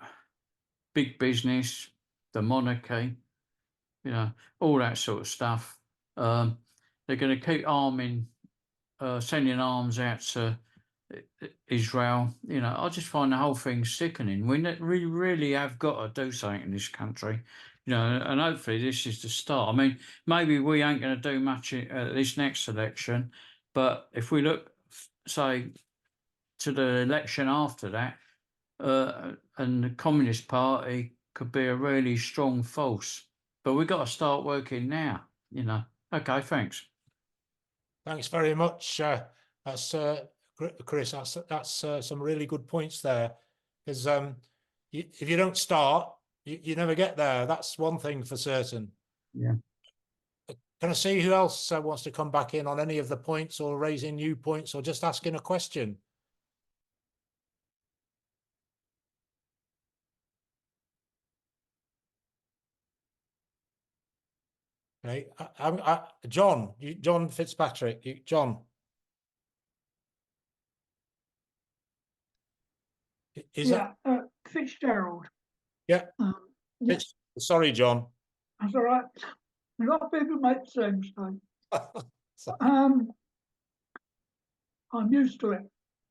big business, the monarchy, you know, all that sort of stuff. They're going to keep sending arms out to Israel. You know, I just find the whole thing sickening. We really have got to do something in this country, you know, and hopefully this is the start. I mean, maybe we ain't going to do much at this next election, but if we look, say, to the election after that, and the Communist Party could be a really strong force. But we've got to start working now, you know. Okay, thanks. Thanks very much. That's Chris. That's some really good points there. Because if you don't start, you never get there. That's one thing for certain. Yeah. Can I see who else wants to come back in on any of the points, or raising new points, or just asking a question? Okay, John Fitzpatrick, John. Is yeah, Fitzgerald. Yeah. Yes, Sorry, John. that's all right. A lot of people make the same mistake. Sorry. I'm used to it.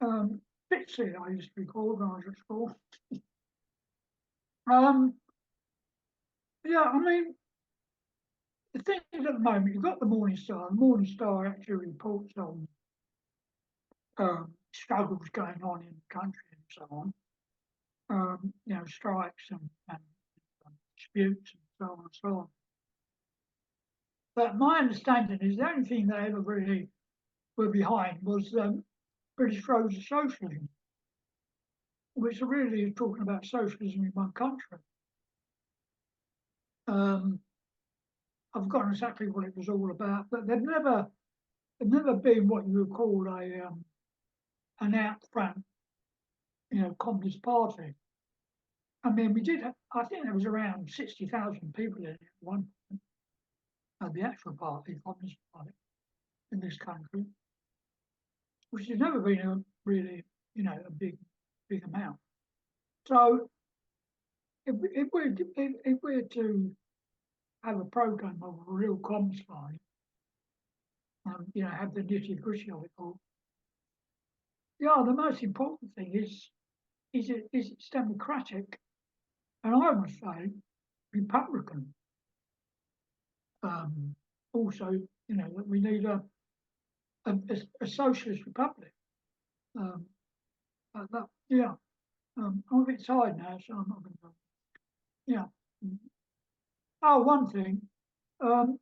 Fitzy, I used to be called when I was at school. Yeah, I mean, the thing is, at the moment, you've got the Morning Star. The Morning Star actually reports on struggles going on in the country and so on. You know, strikes and disputes and so on and so on. But my understanding is the only thing they ever really were behind was British Roads of Socialism, which really is talking about socialism in one country. I've forgotten exactly what it was all about, but they've never been what you would call an out front, you know, Communist Party. I mean, I think there was around 60,000 people in it at one point, the actual party, Communist Party, in this country, which has never been a really, you know, a big amount. So if we're to have a program of a real comms party, you know, have the nitty-gritty of it all, yeah, the most important thing is it's democratic, and I would say Republican. Also, you know, that we need a socialist republic. Yeah, I'm a bit tired now, so I'm not going to. Yeah. Oh, one thing. I'm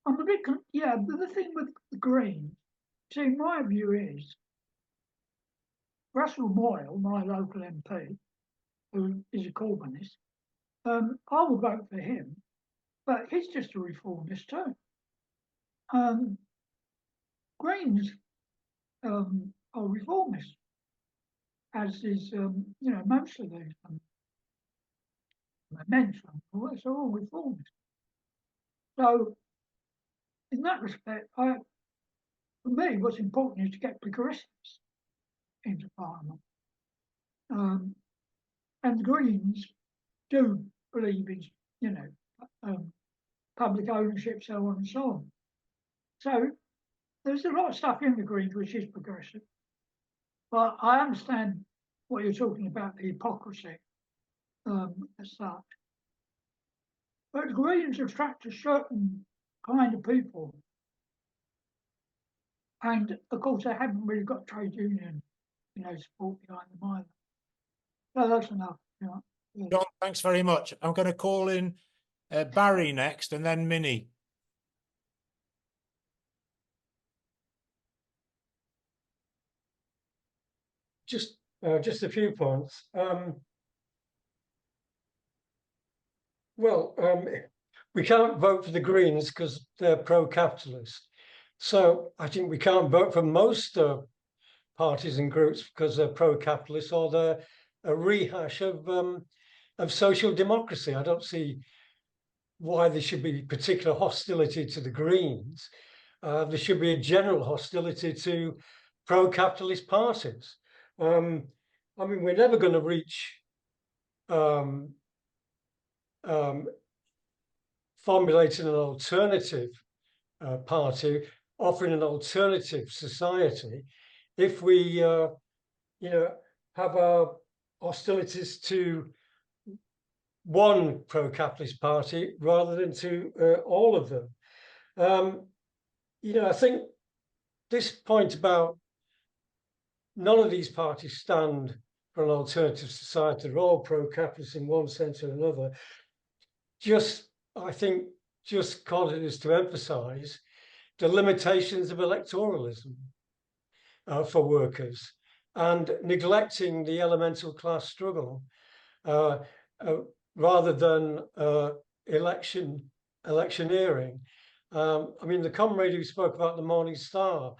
a bit. Yeah, the thing with the Greens, see, my view is Russell Moyle, my local MP, who is a Corbynist, I would vote for him, but he's just a reformist too. Greens are reformists, as is most of these amendments. It's all reformists. So, in that respect, for me, what's important is to get progressives into Parliament. And the Greens do believe in, public ownership, so on and so on. So there's a lot of stuff in the Greens which is progressive. But I understand what you're talking about, the hypocrisy as such. But the Greens attract a certain kind of people. And of course, they haven't really got trade union, support behind them either. So that's enough. Yeah. John, thanks very much. I'm going to call in Barry next and then Minnie. Just a few points. We can't vote for the Greens because they're pro-capitalist. So I think we can't vote for most parties and groups because they're pro-capitalist or they're a rehash of social democracy. I don't see why there should be particular hostility to the Greens. There should be a general hostility to pro-capitalist parties. We're never going to reach formulating an alternative party, offering an alternative society, if we, have our hostilities to one pro-capitalist party rather than to all of them. I think this point about none of these parties stand for an alternative society, they're all pro-capitalist in one sense or another, I think causes to emphasise the limitations of electoralism for workers and neglecting the elemental class struggle rather than electioneering. The comrade who spoke about the Morning Star,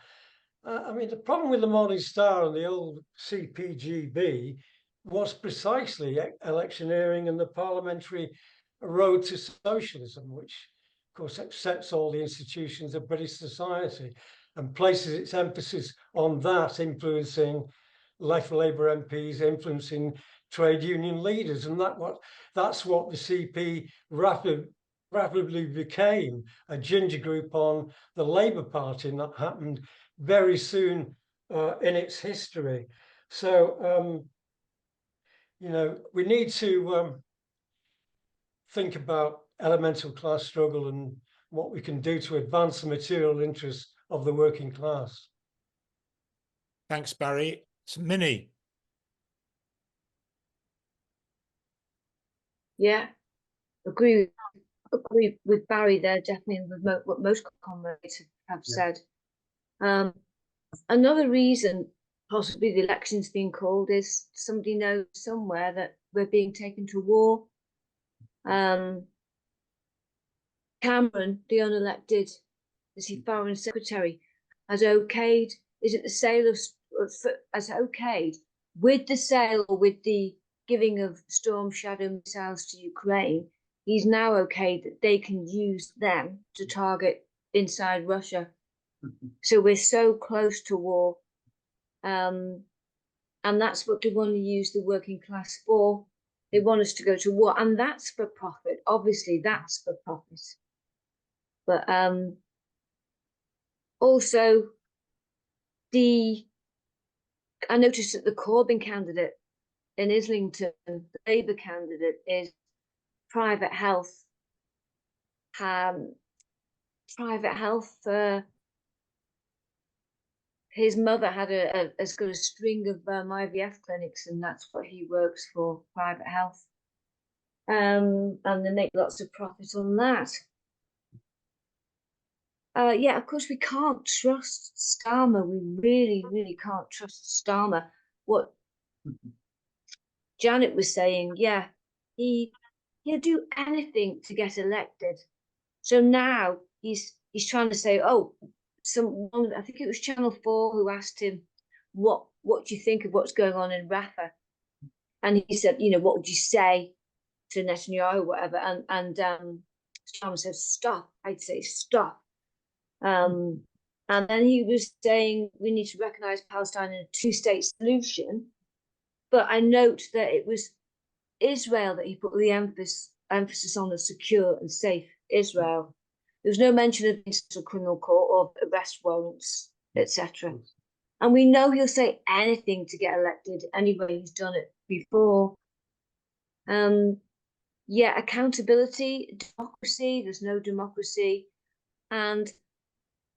the problem with the Morning Star and the old CPGB was precisely electioneering and the parliamentary road to socialism, which of course accepts all the institutions of British society and places its emphasis on that, influencing left Labour MPs, influencing trade union leaders, and that's what the CP rapidly became, a ginger group on the Labour Party, and that happened very soon in its history. So we need to think about elemental class struggle and what we can do to advance the material interests of the working class. Thanks, Barry. It's Minnie. Yeah, agree with Barry there, definitely with what most comrades have said. Another reason possibly the election's being called is somebody knows somewhere that we're being taken to war. Cameron, the unelected, Foreign Secretary, has okayed, has okayed with the sale, with the giving of Storm Shadow missiles to Ukraine, he's now okayed that they can use them to target inside Russia. So we're so close to war. And that's what they want to use the working class for. They want us to go to war, and that's for profit. Obviously, that's for profit. But also, I noticed that the Corbyn candidate in Islington, the Labour candidate, is private health. Private health. His mother had has got a string of IVF clinics, and that's what he works for, private health. And they make lots of profit on that. Yeah, of course, we can't trust Starmer. We really, really can't trust Starmer. What Janet was saying, yeah, he he'll do anything to get elected. So now he's trying to say, oh, someone, I think it was Channel 4 who asked him, what do you think of what's going on in Rafah? And he said, you know, what would you say to Netanyahu or whatever? And someone said, stop. I'd say stop. And then he was saying we need to recognize Palestine in a two-state solution. But I note that it was Israel that he put the emphasis on, a secure and safe Israel. There was no mention of the International Criminal Court or arrest warrants, etc. And we know he'll say anything to get elected anyway. He's done it before. Yeah, accountability, democracy, there's no democracy. And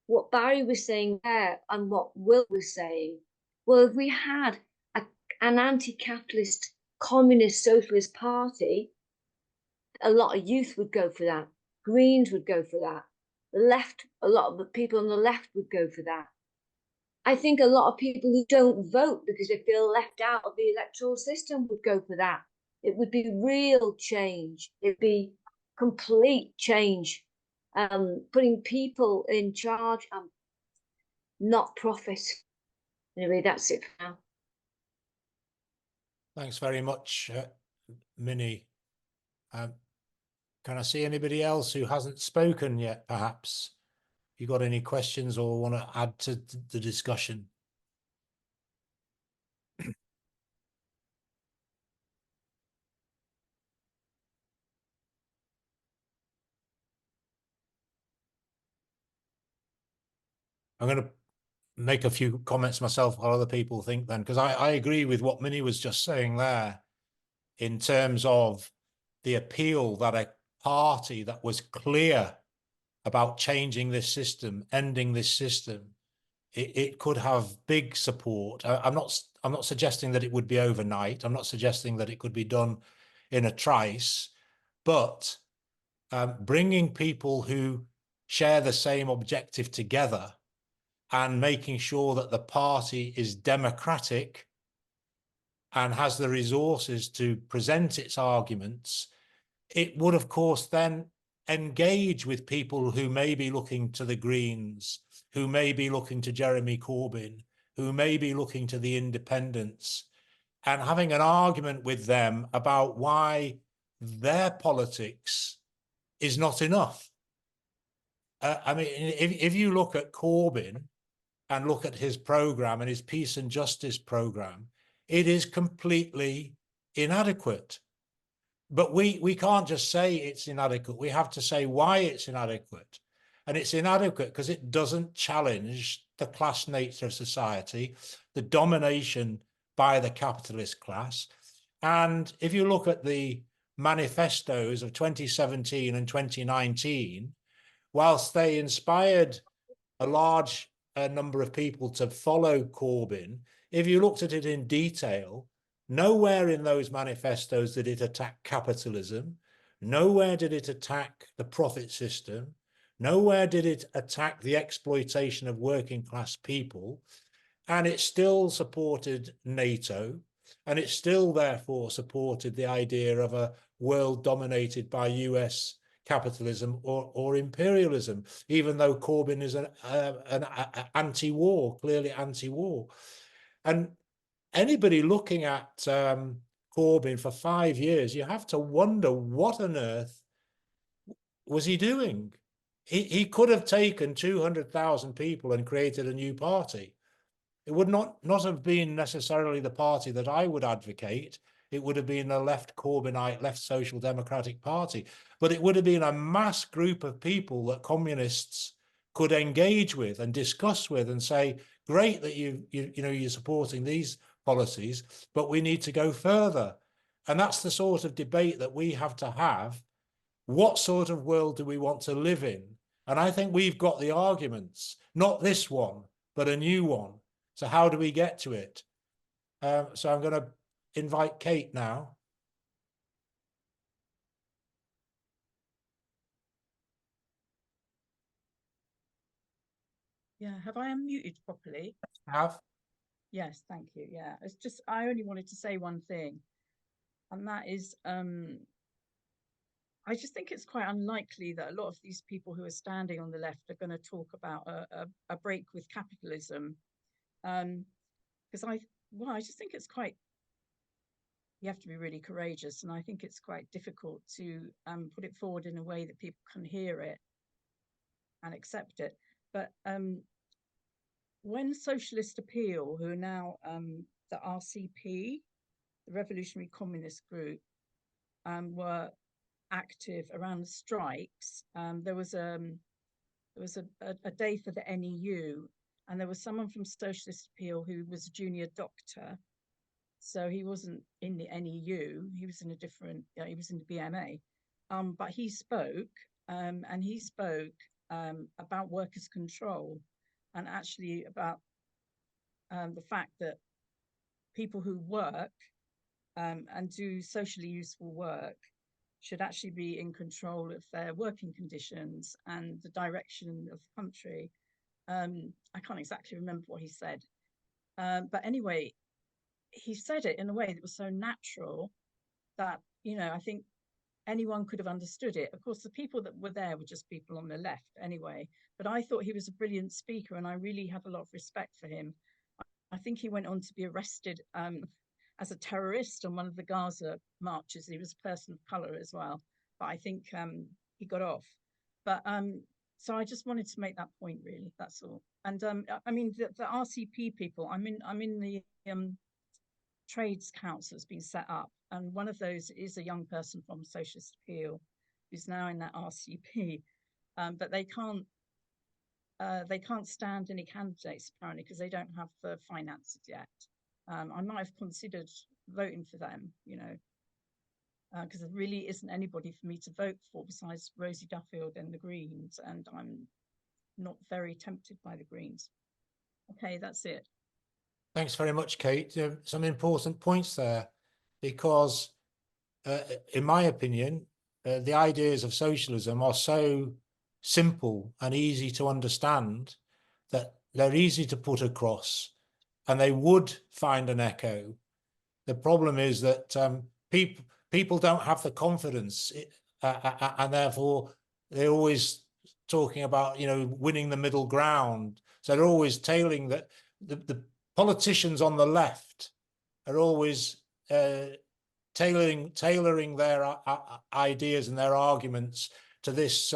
what Barry was saying there and what Will was saying, well, if we had an anti-capitalist communist socialist party, a lot of youth would go for that. Greens would go for that. The left, a lot of the people on the left would go for that. I think a lot of people who don't vote because they feel left out of the electoral system would go for that. It would be real change. It'd be complete change. Putting people in charge and not profit. Anyway, that's it for now. Thanks very much, Minnie. Can I see anybody else who hasn't spoken yet, perhaps? You got any questions or want to add to the discussion? I'm going to make a few comments myself what other people think then, because I agree with what Minnie was just saying there in terms of the appeal that a party that was clear about changing this system, ending this system, it could have big support. I'm not suggesting that it would be overnight. I'm not suggesting that it could be done in a trice, but bringing people who share the same objective together and making sure that the party is democratic and has the resources to present its arguments, it would, of course, then engage with people who may be looking to the Greens, who may be looking to Jeremy Corbyn, who may be looking to the Independents, and having an argument with them about why their politics is not enough. I mean, if you look at Corbyn and look at his program and his peace and justice program, it is completely inadequate. But we can't just say it's inadequate. We have to say why it's inadequate. And it's inadequate because it doesn't challenge the class nature of society, the domination by the capitalist class. And if you look at the manifestos of 2017 and 2019, whilst they inspired a large number of people to follow Corbyn, if you looked at it in detail, nowhere in those manifestos did it attack capitalism. Nowhere did it attack the profit system. Nowhere did it attack the exploitation of working class people. And it still supported NATO. And it still, therefore, supported the idea of a world dominated by US capitalism or imperialism, even though Corbyn is an anti-war, clearly anti-war. And anybody looking at Corbyn for 5 years, you have to wonder what on earth was he doing? He could have taken 200,000 people and created a new party. It would not have been necessarily the party that I would advocate. It would have been a left Corbynite, left Social Democratic Party. But it would have been a mass group of people that communists could engage with and discuss with and say, great that you're supporting these policies, but we need to go further. And that's the sort of debate that we have to have. What sort of world do we want to live in? And I think we've got the arguments, not this one, but a new one. So how do we get to it? So I'm going to invite Kate now. Yeah, have I unmuted properly? Have. Yes, thank you. Yeah, it's just I only wanted to say one thing, and that is I just think it's quite unlikely that a lot of these people who are standing on the left are going to talk about a break with capitalism, because I just think it's quite, you have to be really courageous, and I think it's quite difficult to put it forward in a way that people can hear it and accept it. But when Socialist Appeal, who are now the RCP, the Revolutionary Communist Group, were active around the strikes, there was a day for the NEU, and there was someone from Socialist Appeal who was a junior doctor, so he wasn't in the NEU, he was in a different, he was in the BMA, but he spoke, and he spoke about workers' control, and actually about the fact that people who work and do socially useful work should actually be in control of their working conditions and the direction of the country. I can't exactly remember what he said, but anyway, he said it in a way that was so natural that, you know, I think anyone could have understood it. Of course, the people that were there were just people on the left anyway, but I thought he was a brilliant speaker, and I really have a lot of respect for him. I think he went on to be arrested as a terrorist on one of the Gaza marches. He was a person of color as well, but I think he got off. But so I just wanted to make that point, really. That's all. And I mean, the RCP people. I'm in the Trades Council that's been set up, and one of those is a young person from Socialist Appeal who's now in that RCP, but they can't stand any candidates apparently because they don't have the finances yet. I might have considered voting for them, you know, because there really isn't anybody for me to vote for besides Rosie Duffield and the Greens, and I'm not very tempted by the Greens. Okay, that's it. Thanks very much, Kate. Some important points there, because in my opinion, the ideas of socialism are so simple and easy to understand that they're easy to put across, and they would find an echo. The problem is that people don't have the confidence, and therefore they're always talking about, you know, winning the middle ground. So they're always tailing that. The politicians on the left are always tailoring their ideas and their arguments to this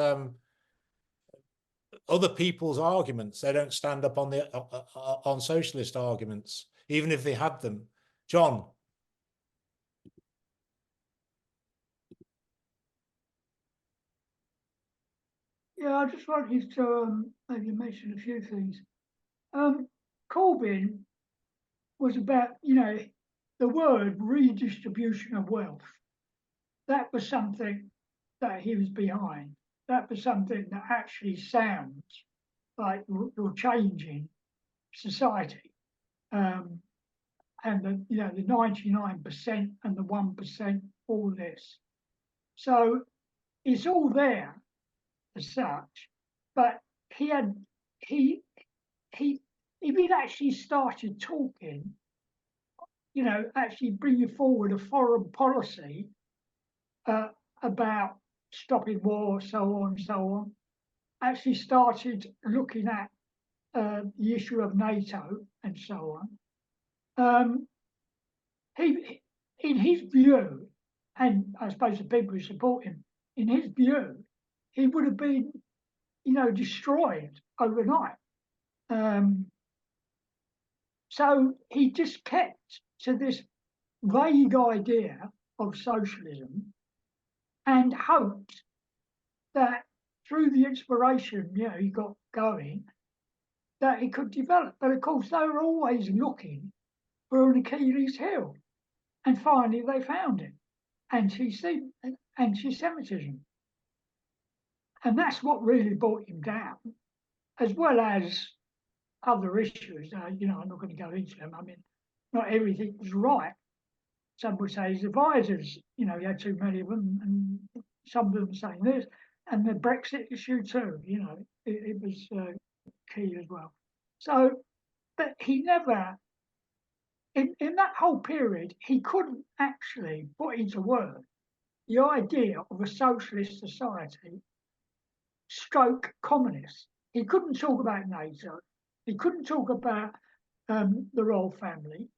other people's arguments. They don't stand up on the on socialist arguments, even if they had them. John. Yeah, I just wanted to maybe mention a few things. Corbyn was about, you know, the word redistribution of wealth. That was something that he was behind. That was something that actually sounds like you're changing society. And the, you know, the 99% and the 1%, all this. So it's all there as such, but if he'd actually started talking, you know, actually bringing forward a foreign policy about stopping war, so on and so on, actually started looking at the issue of NATO and so on. He, in his view, and I suppose the people who support him, in his view, he would have been, you know, destroyed overnight. So he just kept to this vague idea of socialism and hoped that through the inspiration, you know, he got going, that he could develop. But of course, they were always looking for an Achilles heel. And finally, they found it, anti-Semitism. And that's what really brought him down, as well as other issues. You know, I'm not going to go into them. I mean, not everything was right. Some would say his advisors, you know, he had too many of them, and some of them saying this. And the Brexit issue too, you know, it was key as well. So, but he never, in that whole period, he couldn't actually put into words the idea of a socialist society stroke communist. He couldn't talk about NATO. He couldn't talk about the royal family,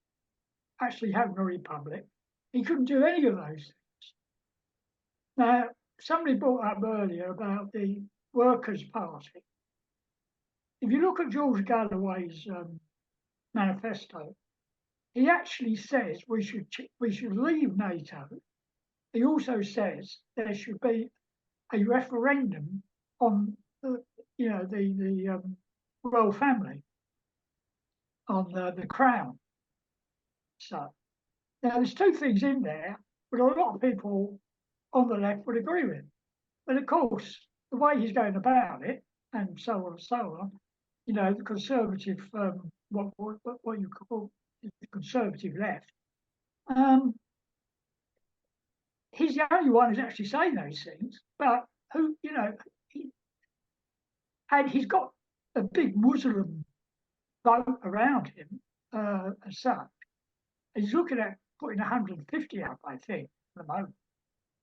actually having a republic. He couldn't do any of those things. Now, somebody brought up earlier about the Workers' Party. If you look at George Galloway's manifesto, he actually says we should leave NATO. He also says there should be a referendum on the royal family, on the crown. So now there's two things in there, but a lot of people on the left would agree with. But of course, the way he's going about it, and so on and so on, the conservative, what you call the conservative left, he's the only one who's actually saying those things. But who, and he's got a big Muslim vote around him as such. He's looking at putting 150 up, I think, at the moment.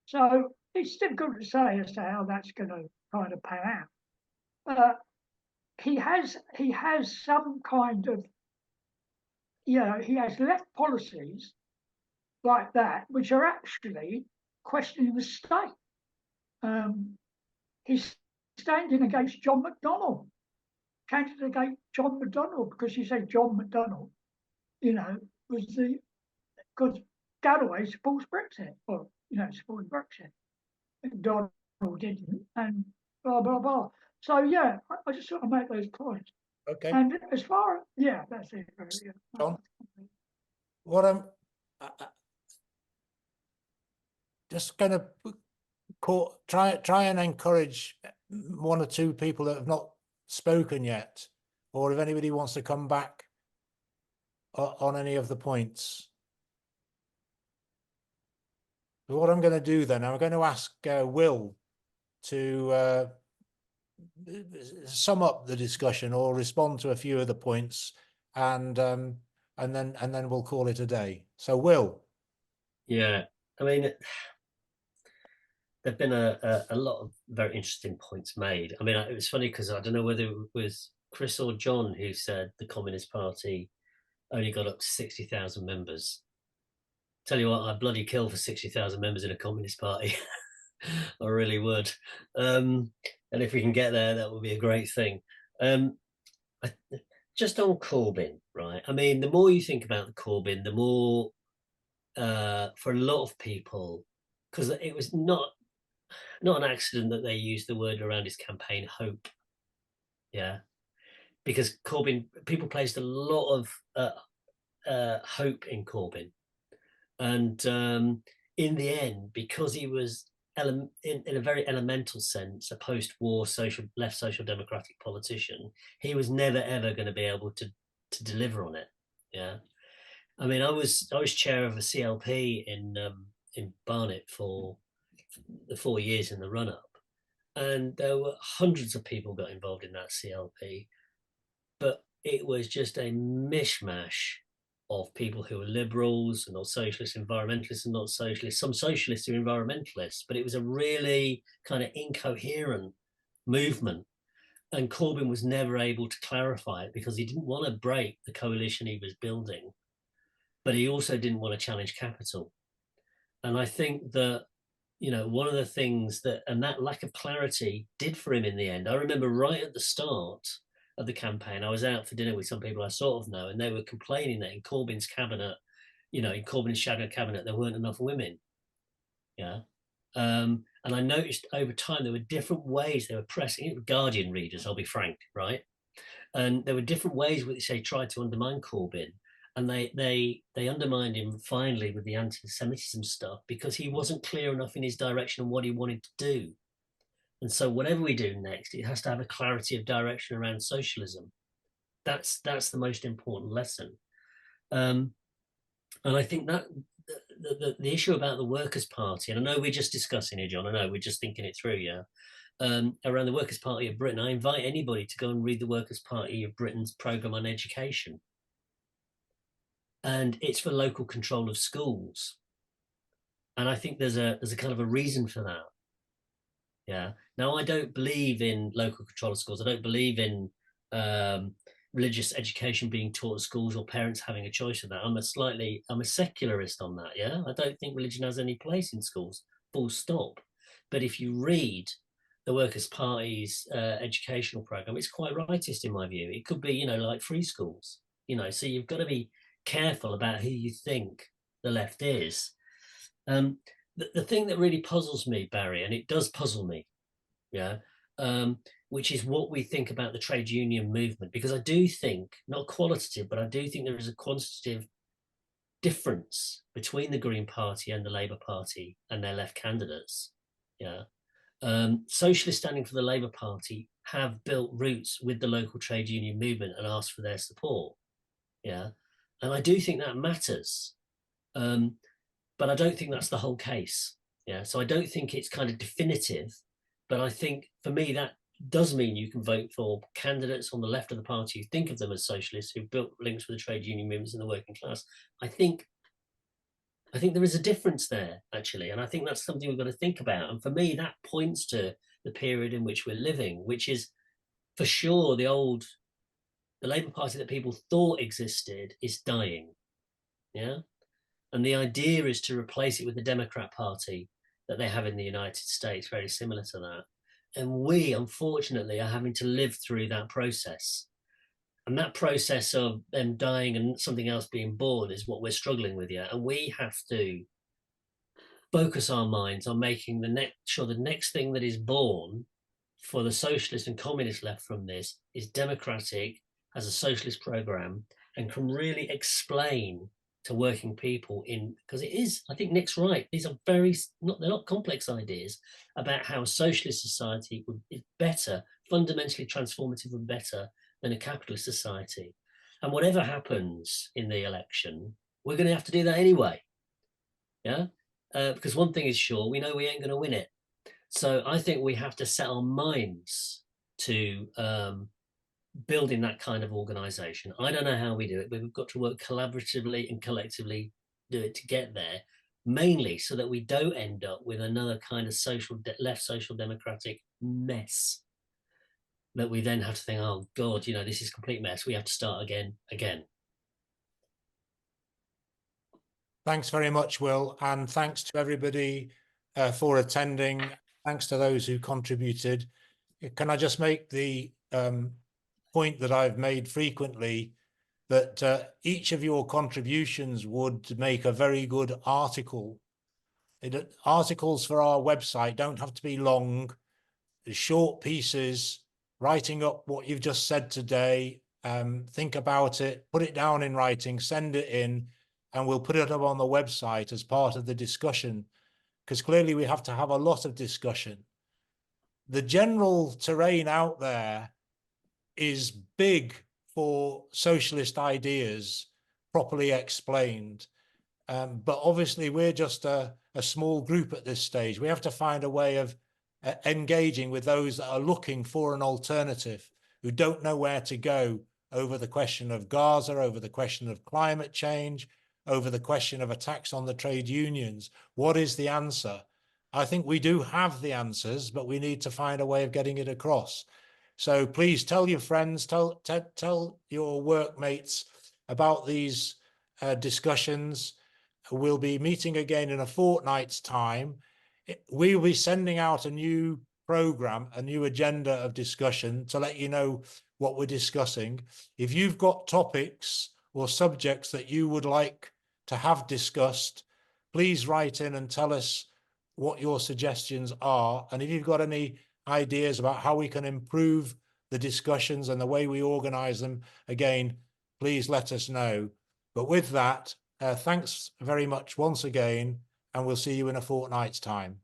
So it's difficult to say as to how that's going to kind of pan out. He has some kind of, he has left policies like that which are actually questioning the state. He's standing against John McDonnell, candidate John McDonnell, because you say John McDonnell, was because Galloway supports Brexit, or supported Brexit. McDonnell didn't, and blah blah blah. So yeah, I just sort of make those points. Okay. And as far as that's it. Yeah. John? What I'm just going to try and encourage one or two people that have not spoken yet, or if anybody wants to come back on any of the points. So what I'm going to do then, I'm going to ask Will to sum up the discussion or respond to a few of the points, and then we'll call it a day. So Will. Yeah, I mean, there've been a lot of very interesting points made. I mean, it was funny because I don't know whether it was Chris or John who said the Communist Party only got up to 60,000 members. Tell you what, I'd bloody kill for 60,000 members in a Communist Party. I really would. And if we can get there, that would be a great thing. Just on Corbyn, right? I mean, the more you think about the Corbyn, the more, for a lot of people, because it was not an accident that they used the word around his campaign, hope. Yeah. Because Corbyn, people placed a lot of hope in Corbyn. And in the end, because he was in a very elemental sense, a post-war left social democratic politician, he was never ever going to be able to deliver on it. Yeah, I mean, I was chair of a CLP in Barnet for the 4 years in the run-up, and there were hundreds of people got involved in that CLP, but it was just a mishmash of people who are liberals and not socialists, environmentalists and not socialists, some socialists who are environmentalists, but it was a really kind of incoherent movement. And Corbyn was never able to clarify it because he didn't want to break the coalition he was building, but he also didn't want to challenge capital. And I think that, one of the things that lack of clarity did for him in the end, I remember right at the start of the campaign, I was out for dinner with some people I sort of know, and they were complaining that in Corbyn's cabinet, in Corbyn's shadow cabinet, there weren't enough women. Yeah. And I noticed over time there were different ways they were pressing it. Guardian readers, I'll be frank, right? And there were different ways which they tried to undermine Corbyn, and they undermined him finally with the anti-Semitism stuff because he wasn't clear enough in his direction on what he wanted to do. And so whatever we do next, it has to have a clarity of direction around socialism. That's the most important lesson. And I think that the issue about the Workers' Party, and I know we're just discussing it, John, I know we're just thinking it through, yeah. Around the Workers' Party of Britain, I invite anybody to go and read the Workers' Party of Britain's programme on education. And it's for local control of schools. And I think there's a kind of a reason for that. Yeah. Now, I don't believe in local control of schools. I don't believe in religious education being taught at schools or parents having a choice of that. I'm a secularist on that. Yeah. I don't think religion has any place in schools, full stop. But if you read the Workers' Party's educational program, it's quite rightist in my view. It could be, like free schools, so you've got to be careful about who you think the left is. The thing that really puzzles me, Barry, and it does puzzle me, yeah, which is what we think about the trade union movement, because I do think, not qualitative, but I do think there is a quantitative difference between the Green Party and the Labour Party and their left candidates. Yeah. Socialists standing for the Labour Party have built roots with the local trade union movement and asked for their support. Yeah. And I do think that matters. But I don't think that's the whole case. Yeah. So I don't think it's kind of definitive, but I think for me, that does mean you can vote for candidates on the left of the party who think of them as socialists, who've built links with the trade union movements and the working class. I think there is a difference there, actually. And I think that's something we've got to think about. And for me, that points to the period in which we're living, which is for sure the Labour Party that people thought existed is dying. Yeah. And the idea is to replace it with the Democrat Party that they have in the United States, very similar to that. And we, unfortunately, are having to live through that process. And that process of them dying and something else being born is what we're struggling with here. And we have to focus our minds on making the next thing that is born for the socialist and communist left from this is democratic, has a socialist program, and can really explain to working people because it is, I think Nick's right, these are they're not complex ideas about how a socialist society is better, fundamentally transformative and better than a capitalist society. And whatever happens in the election, we're going to have to do that anyway. Yeah, because one thing is sure, we know we ain't going to win it. So I think we have to set our minds to building that kind of organization. I don't know how we do it, but we've got to work collaboratively and collectively do it to get there, mainly so that we don't end up with another kind of left social democratic mess that we then have to think, oh God, this is a complete mess. We have to start again. Thanks very much, Will, and thanks to everybody for attending. Thanks to those who contributed. Can I just make the point that I've made frequently, that each of your contributions would make a very good article. Articles for our website don't have to be long, short pieces, writing up what you've just said today, think about it, put it down in writing, send it in, and we'll put it up on the website as part of the discussion, because clearly we have to have a lot of discussion. The general terrain out there is big for socialist ideas properly explained. But obviously we're just a small group at this stage. We have to find a way of engaging with those that are looking for an alternative, who don't know where to go over the question of Gaza, over the question of climate change, over the question of attacks on the trade unions. What is the answer? I think we do have the answers, but we need to find a way of getting it across. So please tell your friends, tell your workmates about these discussions. We'll be meeting again in a fortnight's time. We will be sending out a new program, a new agenda of discussion to let you know what we're discussing. If you've got topics or subjects that you would like to have discussed, please write in and tell us what your suggestions are. And if you've got any ideas about how we can improve the discussions and the way we organize them, again, please let us know. But with that, thanks very much once again, and we'll see you in a fortnight's time.